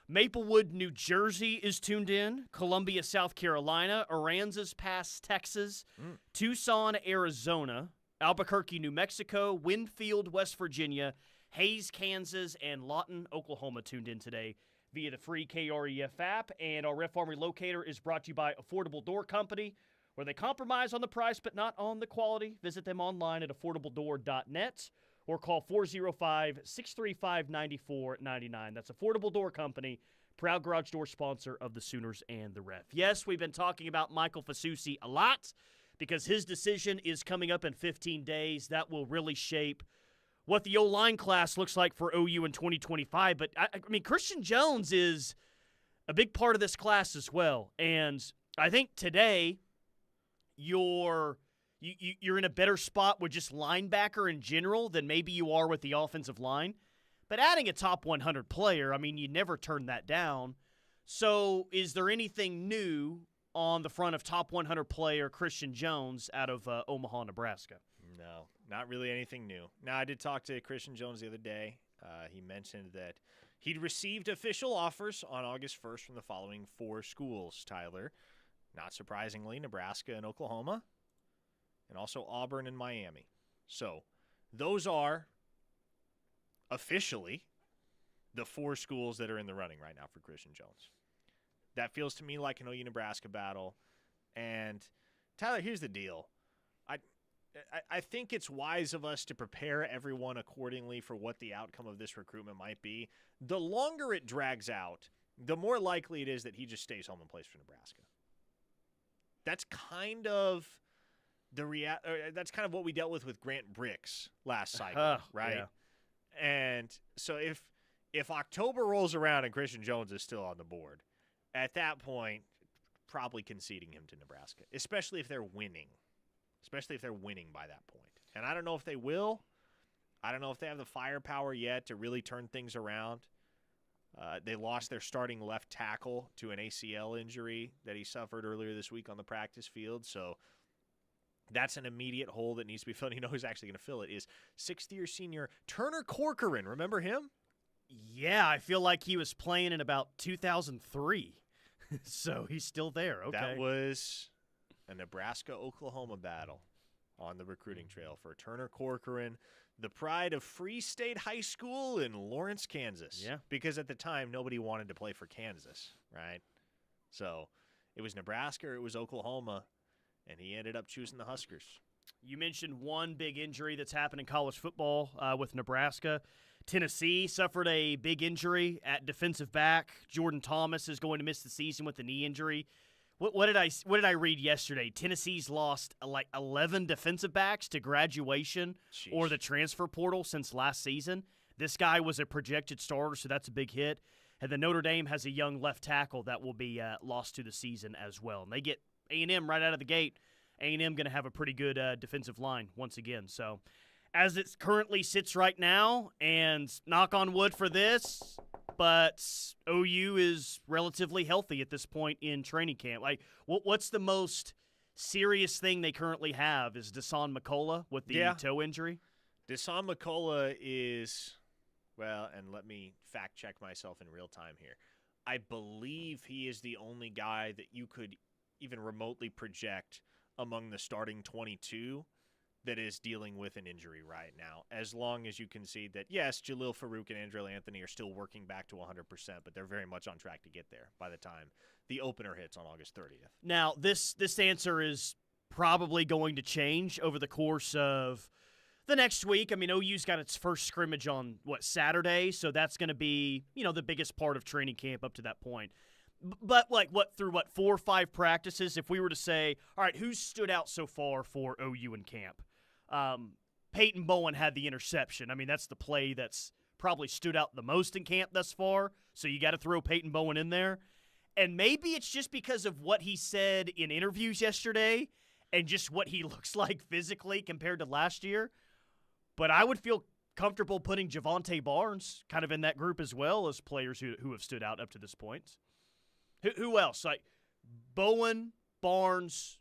Maplewood, New Jersey is tuned in. Columbia, South Carolina. Aransas Pass, Texas. Tucson, Arizona. Albuquerque, New Mexico. Winfield, West Virginia. Hayes, Kansas. And Lawton, Oklahoma tuned in today via the free KREF app. And our Ref Armory Locator is brought to you by Affordable Door Company, where they compromise on the price but not on the quality. Visit them online at affordabledoor.net or call 405-635-9499. That's Affordable Door Company, proud garage door sponsor of the Sooners and the Ref. Yes, we've been talking about Michael Fasusi a lot because his decision is coming up in 15 days. That will really shape what the O-line class looks like for OU in 2025. But, I mean, Christian Jones is a big part of this class as well. And I think today you're in a better spot with just linebacker in general than maybe you are with the offensive line. But adding a top 100 player, I mean, you never turn that down. So is there anything new on the front of top 100 player Christian Jones out of Omaha, Nebraska? No, not really anything new. Now, I did talk to Christian Jones the other day. He mentioned that he'd received official offers on August 1st from the following 4 schools, Tyler. Not surprisingly, Nebraska and Oklahoma, and also Auburn and Miami. So those are officially the 4 schools that are in the running right now for Christian Jones. That feels to me like an OU-Nebraska battle. And, Tyler, here's the deal. I think it's wise of us to prepare everyone accordingly for what the outcome of this recruitment might be. The longer it drags out, the more likely it is that he just stays home and plays for Nebraska. That's kind of that's kind of what we dealt with Grant Bricks last cycle, right? Yeah. And so if October rolls around and Christian Jones is still on the board, at that point, probably conceding him to Nebraska, especially if they're winning. Especially if they're winning by that point. And I don't know if they will. I don't know if they have the firepower yet to really turn things around. They lost their starting left tackle to an ACL injury that he suffered earlier this week on the practice field. So that's an immediate hole that needs to be filled. You know who's actually going to fill it is 6th-year senior Turner Corcoran. Remember him? Yeah, I feel like he was playing in about 2003. So he's still there. Okay. That was a Nebraska-Oklahoma battle on the recruiting trail for Turner Corcoran, the pride of Free State High School in Lawrence, Kansas. Yeah. Because at the time, nobody wanted to play for Kansas, right? So it was Nebraska or it was Oklahoma, and he ended up choosing the Huskers. You mentioned one big injury that's happened in college football with Nebraska. Tennessee suffered a big injury at defensive back. Jordan Thomas is going to miss the season with a knee injury. What did I read yesterday? Tennessee's lost like 11 defensive backs to graduation or the transfer portal since last season. This guy was a projected starter, so that's a big hit. And then Notre Dame has a young left tackle that will be lost to the season as well. And they get A&M right out of the gate. A&M going to have a pretty good defensive line once again. So as it currently sits right now, and knock on wood for this, but OU is relatively healthy at this point in training camp. Like, what's the most serious thing they currently have? Is Dasan McCullough with the toe injury? Dasan McCullough is, well, and let me fact check myself in real time here. I believe he is the only guy that you could even remotely project among the starting 22 that is dealing with an injury right now, as long as you can see that, yes, Jalil Farouk and Andrel Anthony are still working back to 100%, but they're very much on track to get there by the time the opener hits on August 30th. Now, this answer is probably going to change over the course of the next week. I mean, OU's got its first scrimmage on, Saturday, so that's going to be, the biggest part of training camp up to that point. But, through 4 or 5 practices, if we were to say, all right, who's stood out so far for OU in camp? Peyton Bowen had the interception. I mean, that's the play that's probably stood out the most in camp thus far, so you got to throw Peyton Bowen in there. And maybe it's just because of what he said in interviews yesterday and just what he looks like physically compared to last year. But I would feel comfortable putting Javonte Barnes kind of in that group as well as players who have stood out up to this point. Who else? Like Bowen, Barnes.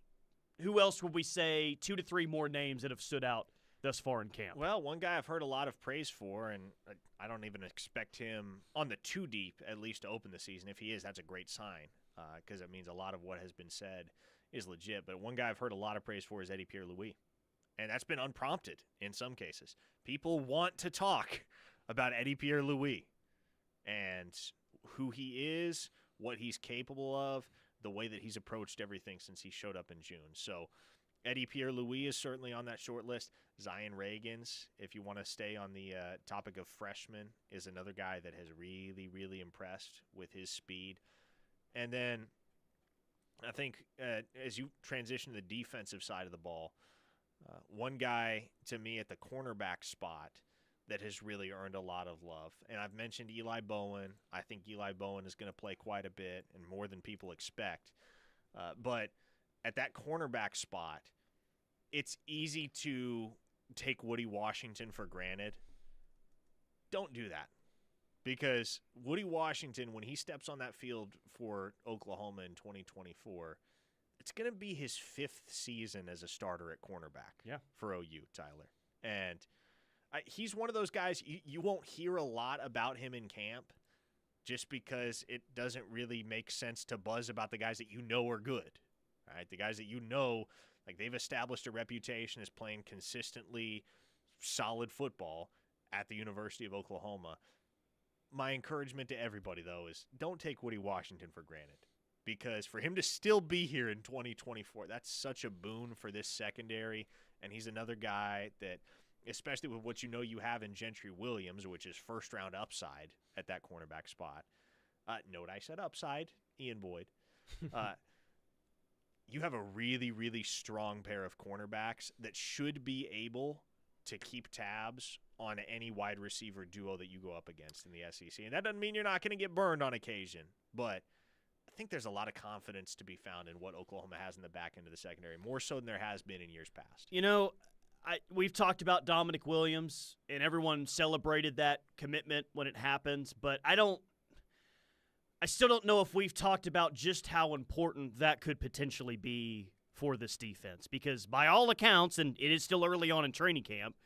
Who else would we say 2 to 3 more names that have stood out thus far in camp? Well, one guy I've heard a lot of praise for, and I don't even expect him on the 2 deep at least to open the season. If he is, that's a great sign because it means a lot of what has been said is legit. But one guy I've heard a lot of praise for is Eddie Pierre-Louis, and that's been unprompted in some cases. People want to talk about Eddie Pierre-Louis and who he is, what he's capable of, the way that he's approached everything since he showed up in June. So Eddie Pierre-Louis is certainly on that short list. Zion Reagans, if you want to stay on the topic of freshmen, is another guy that has really, really impressed with his speed. And then I think as you transition to the defensive side of the ball, one guy to me at the cornerback spot that has really earned a lot of love. And I've mentioned Eli Bowen. I think Eli Bowen is going to play quite a bit and more than people expect. But at that cornerback spot, it's easy to take Woody Washington for granted. Don't do that. Because Woody Washington, when he steps on that field for Oklahoma in 2024, it's going to be his 5th season as a starter at cornerback for OU, Tyler. And he's one of those guys, you won't hear a lot about him in camp just because it doesn't really make sense to buzz about the guys that you know are good, right? The guys that you know, like they've established a reputation as playing consistently solid football at the University of Oklahoma. My encouragement to everybody, though, is don't take Woody Washington for granted because for him to still be here in 2024, that's such a boon for this secondary, and he's another guy that – especially with what you have in Gentry Williams, which is first-round upside at that cornerback spot. Note I said upside, Ian Boyd. You have a really, really strong pair of cornerbacks that should be able to keep tabs on any wide receiver duo that you go up against in the SEC. And that doesn't mean you're not going to get burned on occasion, but I think there's a lot of confidence to be found in what Oklahoma has in the back end of the secondary, more so than there has been in years past. You know, we've talked about Dominic Williams, and everyone celebrated that commitment when it happened, but I still don't know if we've talked about just how important that could potentially be for this defense, because by all accounts, and it is still early on in training camp,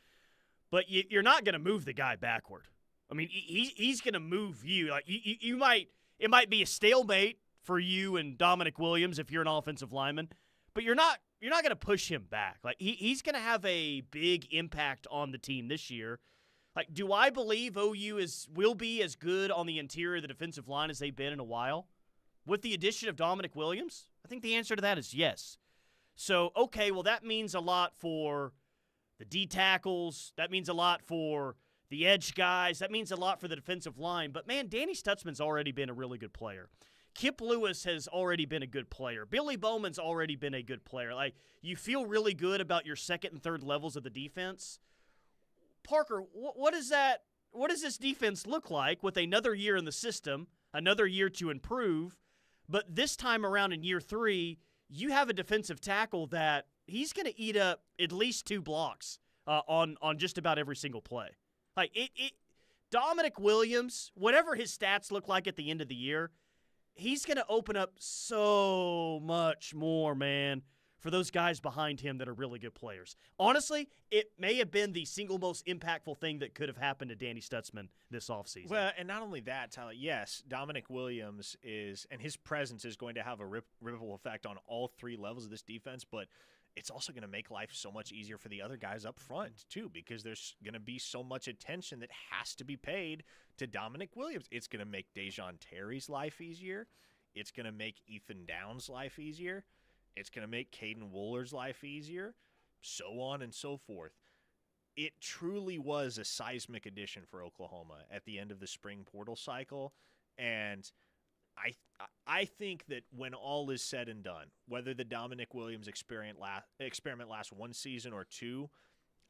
but you're not going to move the guy backward. I mean, he's going to move you. Like it might be a stalemate for you and Dominic Williams if you're an offensive lineman, but you're not going to push him back. Like he's going to have a big impact on the team this year. Like, do I believe OU will be as good on the interior of the defensive line as they've been in a while? With the addition of Dominic Williams? I think the answer to that is yes. So, okay, well, that means a lot for the D tackles. That means a lot for the edge guys. That means a lot for the defensive line. But, man, Danny Stutzman's already been a really good player. Kip Lewis has already been a good player. Billy Bowman's already been a good player. Like, you feel really good about your second and third levels of the defense. Parker, what does this defense look like with another year in the system, another year to improve, but this time around in year 3, you have a defensive tackle that he's going to eat up at least 2 blocks on just about every single play. Like Dominic Williams, whatever his stats look like at the end of the year, he's going to open up so much more, man, for those guys behind him that are really good players. Honestly, it may have been the single most impactful thing that could have happened to Danny Stutzman this offseason. Well, and not only that, Tyler, yes, Dominic Williams and his presence is going to have a ripple effect on all 3 levels of this defense, but it's also going to make life so much easier for the other guys up front, too, because there's going to be so much attention that has to be paid to Dominic Williams. It's going to make Dejon Terry's life easier. It's going to make Ethan Downs' life easier. It's going to make Caden Wooler's life easier, so on and so forth. It truly was a seismic addition for Oklahoma at the end of the spring portal cycle, and I think that when all is said and done, whether the Dominic Williams experiment lasts 1 season or 2,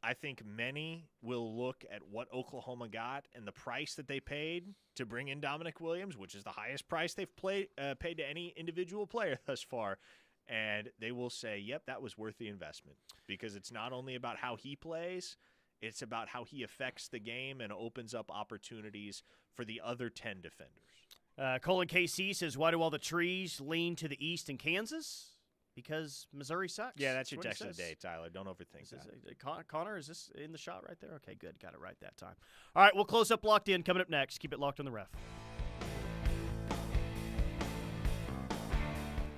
I think many will look at what Oklahoma got and the price that they paid to bring in Dominic Williams, which is the highest price they've paid to any individual player thus far, and they will say, yep, that was worth the investment, because it's not only about how he plays, It's about how he affects the game and opens up opportunities for the other 10 defenders. Colin KC says, why do all the trees lean to the east in Kansas? Because Missouri sucks. Yeah, that's your what he text of the says. day, Tyler. Don't overthink that. Connor, is this in the shot right there? Okay, good. Got it right that time. All right, we'll close up Locked In coming up next. Keep it locked on the Ref.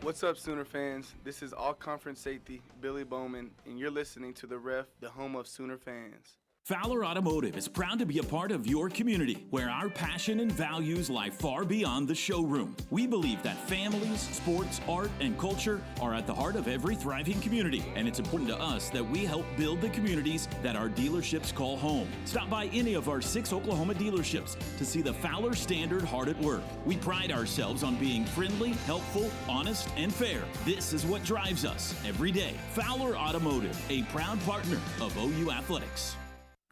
What's up, Sooner fans? This is all-conference safety Billy Bowman, and you're listening to The Ref, the home of Sooner fans. Fowler Automotive is proud to be a part of your community, where our passion and values lie far beyond the showroom. We believe that families, sports, art, and culture are at the heart of every thriving community, and it's important to us that we help build the communities that our dealerships call home. Stop by any of our 6 Oklahoma dealerships to see the Fowler standard hard at work. We pride ourselves on being friendly, helpful, honest, and fair. This is what drives us every day. Fowler Automotive, a proud partner of OU Athletics.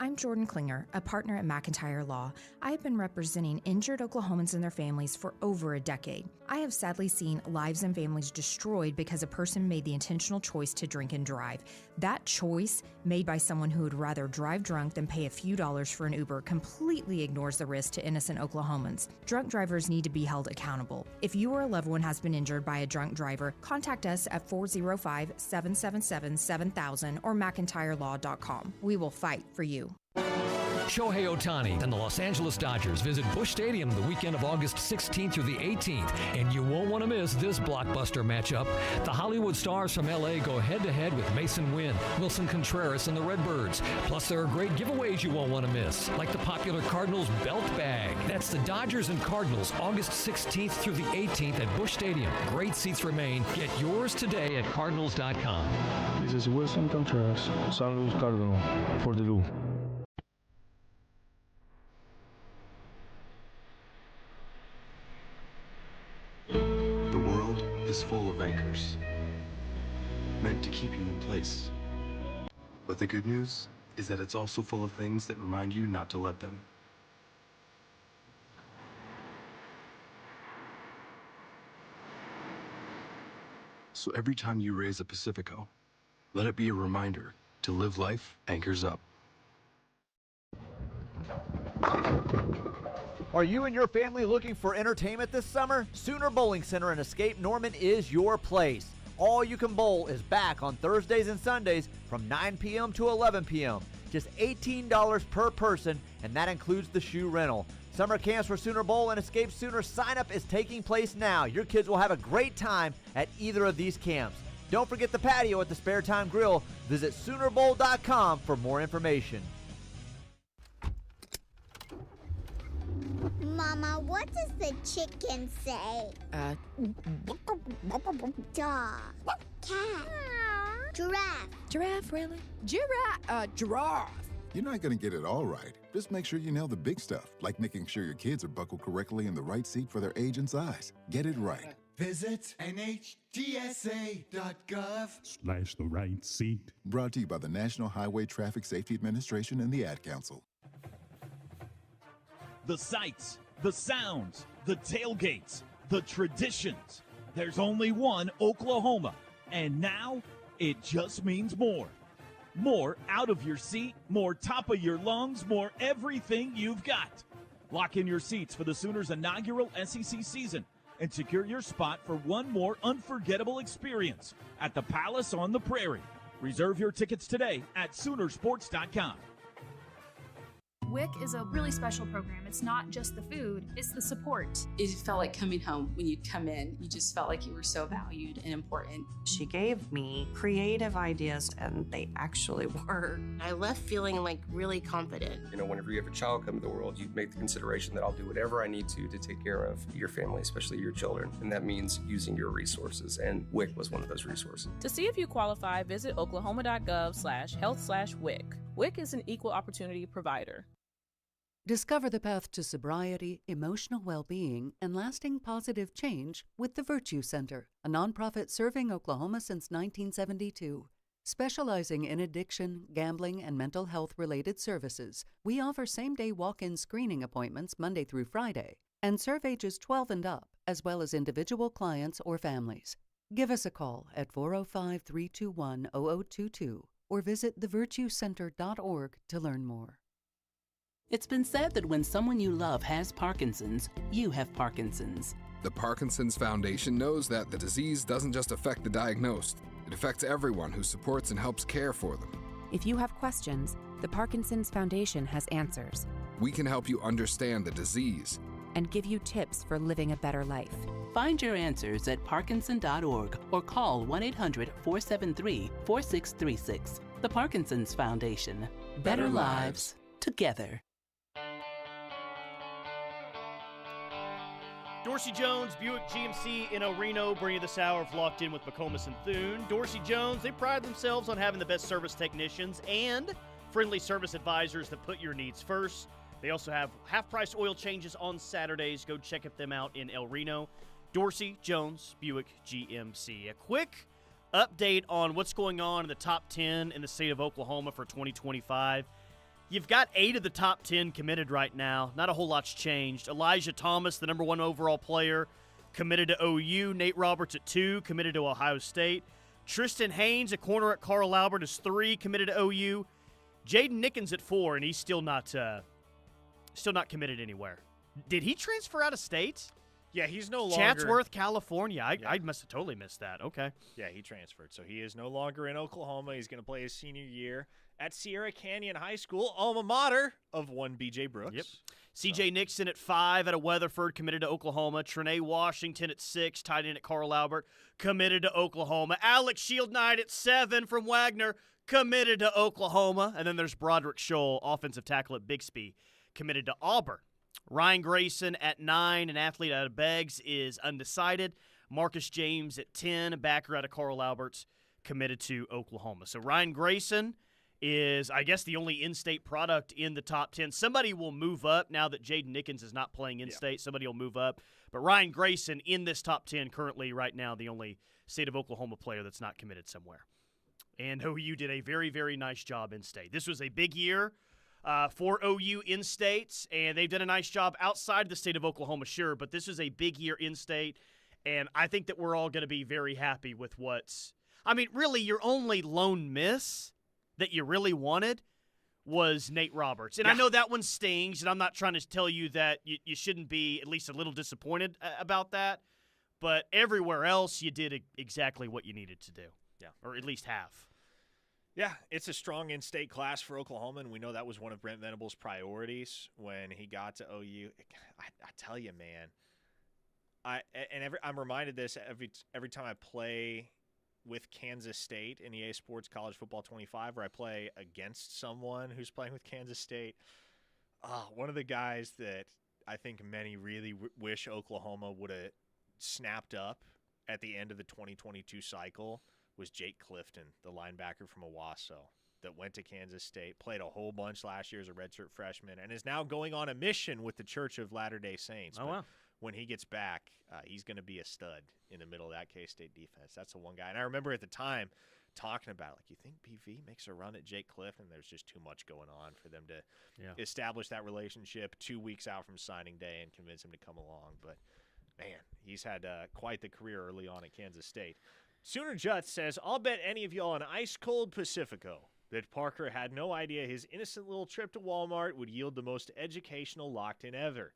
I'm Jordan Klinger, a partner at McIntyre Law. I have been representing injured Oklahomans and their families for over a decade. I have sadly seen lives and families destroyed because a person made the intentional choice to drink and drive. That choice, made by someone who would rather drive drunk than pay a few dollars for an Uber, completely ignores the risk to innocent Oklahomans. Drunk drivers need to be held accountable. If you or a loved one has been injured by a drunk driver, contact us at 405-777-7000 or McIntyreLaw.com. We will fight for you. Shohei Ohtani and the Los Angeles Dodgers visit Busch Stadium the weekend of August 16th through the 18th, and you won't want to miss this blockbuster matchup. The Hollywood stars from LA go head-to-head with Mason Wynn, Wilson Contreras, and the Redbirds. Plus, there are great giveaways you won't want to miss, like the popular Cardinals belt bag. That's the Dodgers and Cardinals, August 16th through the 18th at Busch Stadium. Great seats remain. Get yours today at Cardinals.com. This is Wilson Contreras, San Luis Cardinal, for the Lou. The world is full of anchors, meant to keep you in place. But the good news is that it's also full of things that remind you not to let them. So every time you raise a Pacifico, let it be a reminder to live life anchors up. Are you and your family looking for entertainment this summer? Sooner Bowling Center in Escape Norman is your place. All You Can Bowl is back on Thursdays and Sundays from 9 p.m. to 11 p.m. Just $18 per person, and that includes the shoe rental. Summer camps for Sooner Bowl and Escape Sooner sign-up is taking place now. Your kids will have a great time at either of these camps. Don't forget the patio at the Spare Time Grill. Visit SoonerBowl.com for more information. Mama, what does the chicken say? Dog. Cat. Giraffe. Giraffe, really? Giraffe. You're not going to get it all right. Just make sure you nail the big stuff, like making sure your kids are buckled correctly in the right seat for their age and size. Get it right. Visit NHTSA.gov/the right seat. Brought to you by the National Highway Traffic Safety Administration and the Ad Council. The sights, the sounds, the tailgates, the traditions. There's only one Oklahoma, and now it just means more. More out of your seat, more top of your lungs, more everything you've got. Lock in your seats for the Sooners' inaugural SEC season and secure your spot for one more unforgettable experience at the Palace on the Prairie. Reserve your tickets today at Soonersports.com. WIC is a really special program. It's not just the food, it's the support. It felt like coming home when you'd come in. You just felt like you were so valued and important. She gave me creative ideas, and they actually worked. I left feeling like really confident. You know, whenever you have a child come into the world, you make the consideration that I'll do whatever I need to take care of your family, especially your children. And that means using your resources. And WIC was one of those resources. To see if you qualify, visit oklahoma.gov/health/WIC. WIC is an equal opportunity provider. Discover the path to sobriety, emotional well-being, and lasting positive change with the Virtue Center, a nonprofit serving Oklahoma since 1972. Specializing in addiction, gambling, and mental health-related services, we offer same-day walk-in screening appointments Monday through Friday and serve ages 12 and up, as well as individual clients or families. Give us a call at 405-321-0022 or visit thevirtuecenter.org to learn more. It's been said that when someone you love has Parkinson's, you have Parkinson's. The Parkinson's Foundation knows that the disease doesn't just affect the diagnosed, it affects everyone who supports and helps care for them. If you have questions, the Parkinson's Foundation has answers. We can help you understand the disease and give you tips for living a better life. Find your answers at parkinson.org or call 1-800-473-4636. The Parkinson's Foundation. Better lives together. Dorsey Jones, Buick GMC in El Reno, bring you this hour of Locked In with McComas and Thune. Dorsey Jones, they pride themselves on having the best service technicians and friendly service advisors that put your needs first. They also have half-price oil changes on Saturdays. Go check them out in El Reno. Dorsey Jones, Buick GMC. A quick update on what's going on in the top 10 in the state of Oklahoma for 2025. You've got 8 of the top 10 committed right now. Not a whole lot's changed. Elijah Thomas, the number 1 overall player, committed to OU. Nate Roberts at 2, committed to Ohio State. Tristan Haynes, a corner at Carl Albert, is 3, committed to OU. Jaden Nickens at 4, and he's still not committed anywhere. Did he transfer out of state? Yeah, he's no longer. Chatsworth, California. I must have totally missed that. Okay. Yeah, he transferred. So he is no longer in Oklahoma. He's going to play his senior year at Sierra Canyon High School, alma mater of one B.J. Brooks. Yep. C.J. Nixon at 5 out of Weatherford, committed to Oklahoma. Trinae Washington at 6, tied in at Carl Albert, committed to Oklahoma. Alex Shield Knight at 7 from Wagner, committed to Oklahoma. And then there's Broderick Scholl, offensive tackle at Bixby, committed to Auburn. Ryan Grayson at 9, an athlete out of Beggs, is undecided. Marcus James at 10, a backer out of Carl Alberts, committed to Oklahoma. So Ryan Grayson is, I guess, the only in-state product in the top 10. Somebody will move up now that Jaden Nickens is not playing in-state. Somebody will move up. But Ryan Grayson in this top 10 currently right now, the only state of Oklahoma player that's not committed somewhere. And OU did a very, very nice job in-state. This was a big year for OU in-state, and they've done a nice job outside the state of Oklahoma, sure, but this is a big year in-state, and I think that we're all going to be very happy with what's – I mean, really, your only lone miss that you really wanted was Nate Roberts. And I know that one stings, and I'm not trying to tell you that you shouldn't be at least a little disappointed about that, but everywhere else you did exactly what you needed to do, or at least have. Yeah, it's a strong in-state class for Oklahoma, and we know that was one of Brent Venables' priorities when he got to OU. I tell you, man, I'm reminded this every time I play with Kansas State in EA Sports College Football 25, where I play against someone who's playing with Kansas State. One of the guys that I think many really wish Oklahoma would have snapped up at the end of the 2022 cycle was Jake Clifton, the linebacker from Owasso that went to Kansas State, played a whole bunch last year as a redshirt freshman, and is now going on a mission with the Church of Latter-day Saints. Oh, wow. When he gets back, he's going to be a stud in the middle of that K-State defense. That's the one guy. And I remember at the time talking about, like, you think PV makes a run at Jake Clifton? There's just too much going on for them to establish that relationship 2 weeks out from signing day and convince him to come along. But, man, he's had quite the career early on at Kansas State. Sooner Jutt says, I'll bet any of y'all an ice-cold Pacifico that Parker had no idea his innocent little trip to Walmart would yield the most educational locked-in ever.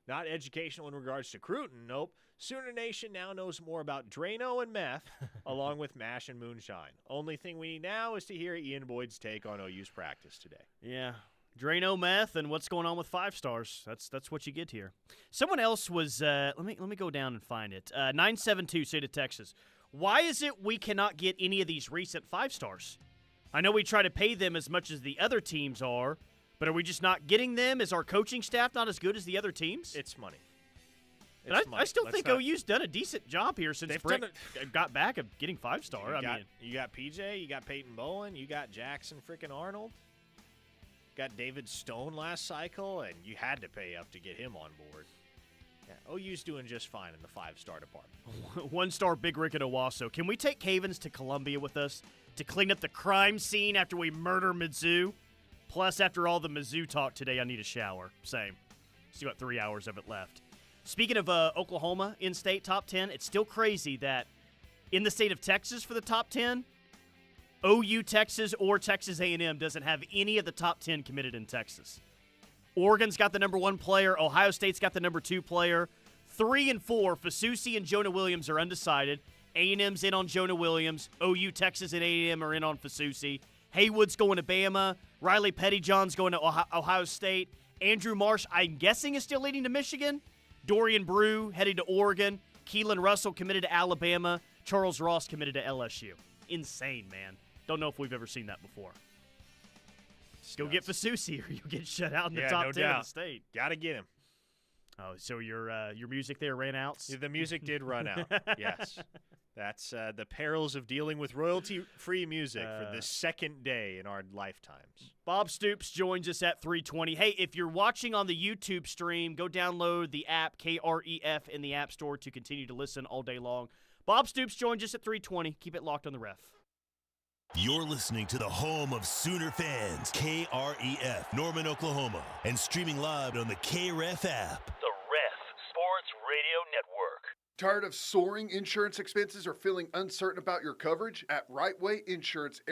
Not educational in regards to Cruton, nope. Sooner Nation now knows more about Drano and meth, along with MASH and moonshine. Only thing we need now is to hear Ian Boyd's take on OU's practice today. Yeah, Drano, meth, and what's going on with 5 stars. That's what you get here. Someone else was, let me go down and find it. 972, State of Texas. Why is it we cannot get any of these recent 5 stars? I know we try to pay them as much as the other teams are, but are we just not getting them? Is our coaching staff not as good as the other teams? It's money. I still think OU's done a decent job here since Brick got back of getting 5-star. You got PJ, you got Peyton Bowen, you got Jackson freaking Arnold, got David Stone last cycle, and you had to pay up to get him on board. Yeah, OU's doing just fine in the 5-star department. 1-star Big Rick at Owasso. Can we take Cavens to Columbia with us to clean up the crime scene after we murder Mizzou? Plus, after all the Mizzou talk today, I need a shower. Same. Still got 3 hours of it left. Speaking of Oklahoma in-state top 10, it's still crazy that in the state of Texas for the top 10, OU Texas or Texas A&M doesn't have any of the top 10 committed in Texas. Oregon's got the number 1 player. Ohio State's got the number 2 player. 3 and 4, Fasusi and Jonah Williams are undecided. A&M's in on Jonah Williams. OU, Texas, and A&M are in on Fasusi. Haywood's going to Bama. Riley Pettyjohn's going to Ohio State. Andrew Marsh, I'm guessing, is still leading to Michigan. Dorian Brew heading to Oregon. Keelan Russell committed to Alabama. Charles Ross committed to LSU. Insane, man. Don't know if we've ever seen that before. Go get Fasusi or you'll get shut out in the top 10 of the state. Got to get him. Oh, so your music there ran out? The music did run out, yes. That's the perils of dealing with royalty-free music for the second day in our lifetimes. Bob Stoops joins us at 3:20. Hey, if you're watching on the YouTube stream, go download the app, KREF, in the App Store to continue to listen all day long. Bob Stoops joins us at 3:20. Keep it locked on the Ref. You're listening to the home of Sooner fans, KREF, Norman, Oklahoma, and streaming live on the KREF app. The Ref Sports Radio Network. Tired of soaring insurance expenses or feeling uncertain about your coverage? At Right Way Insurance,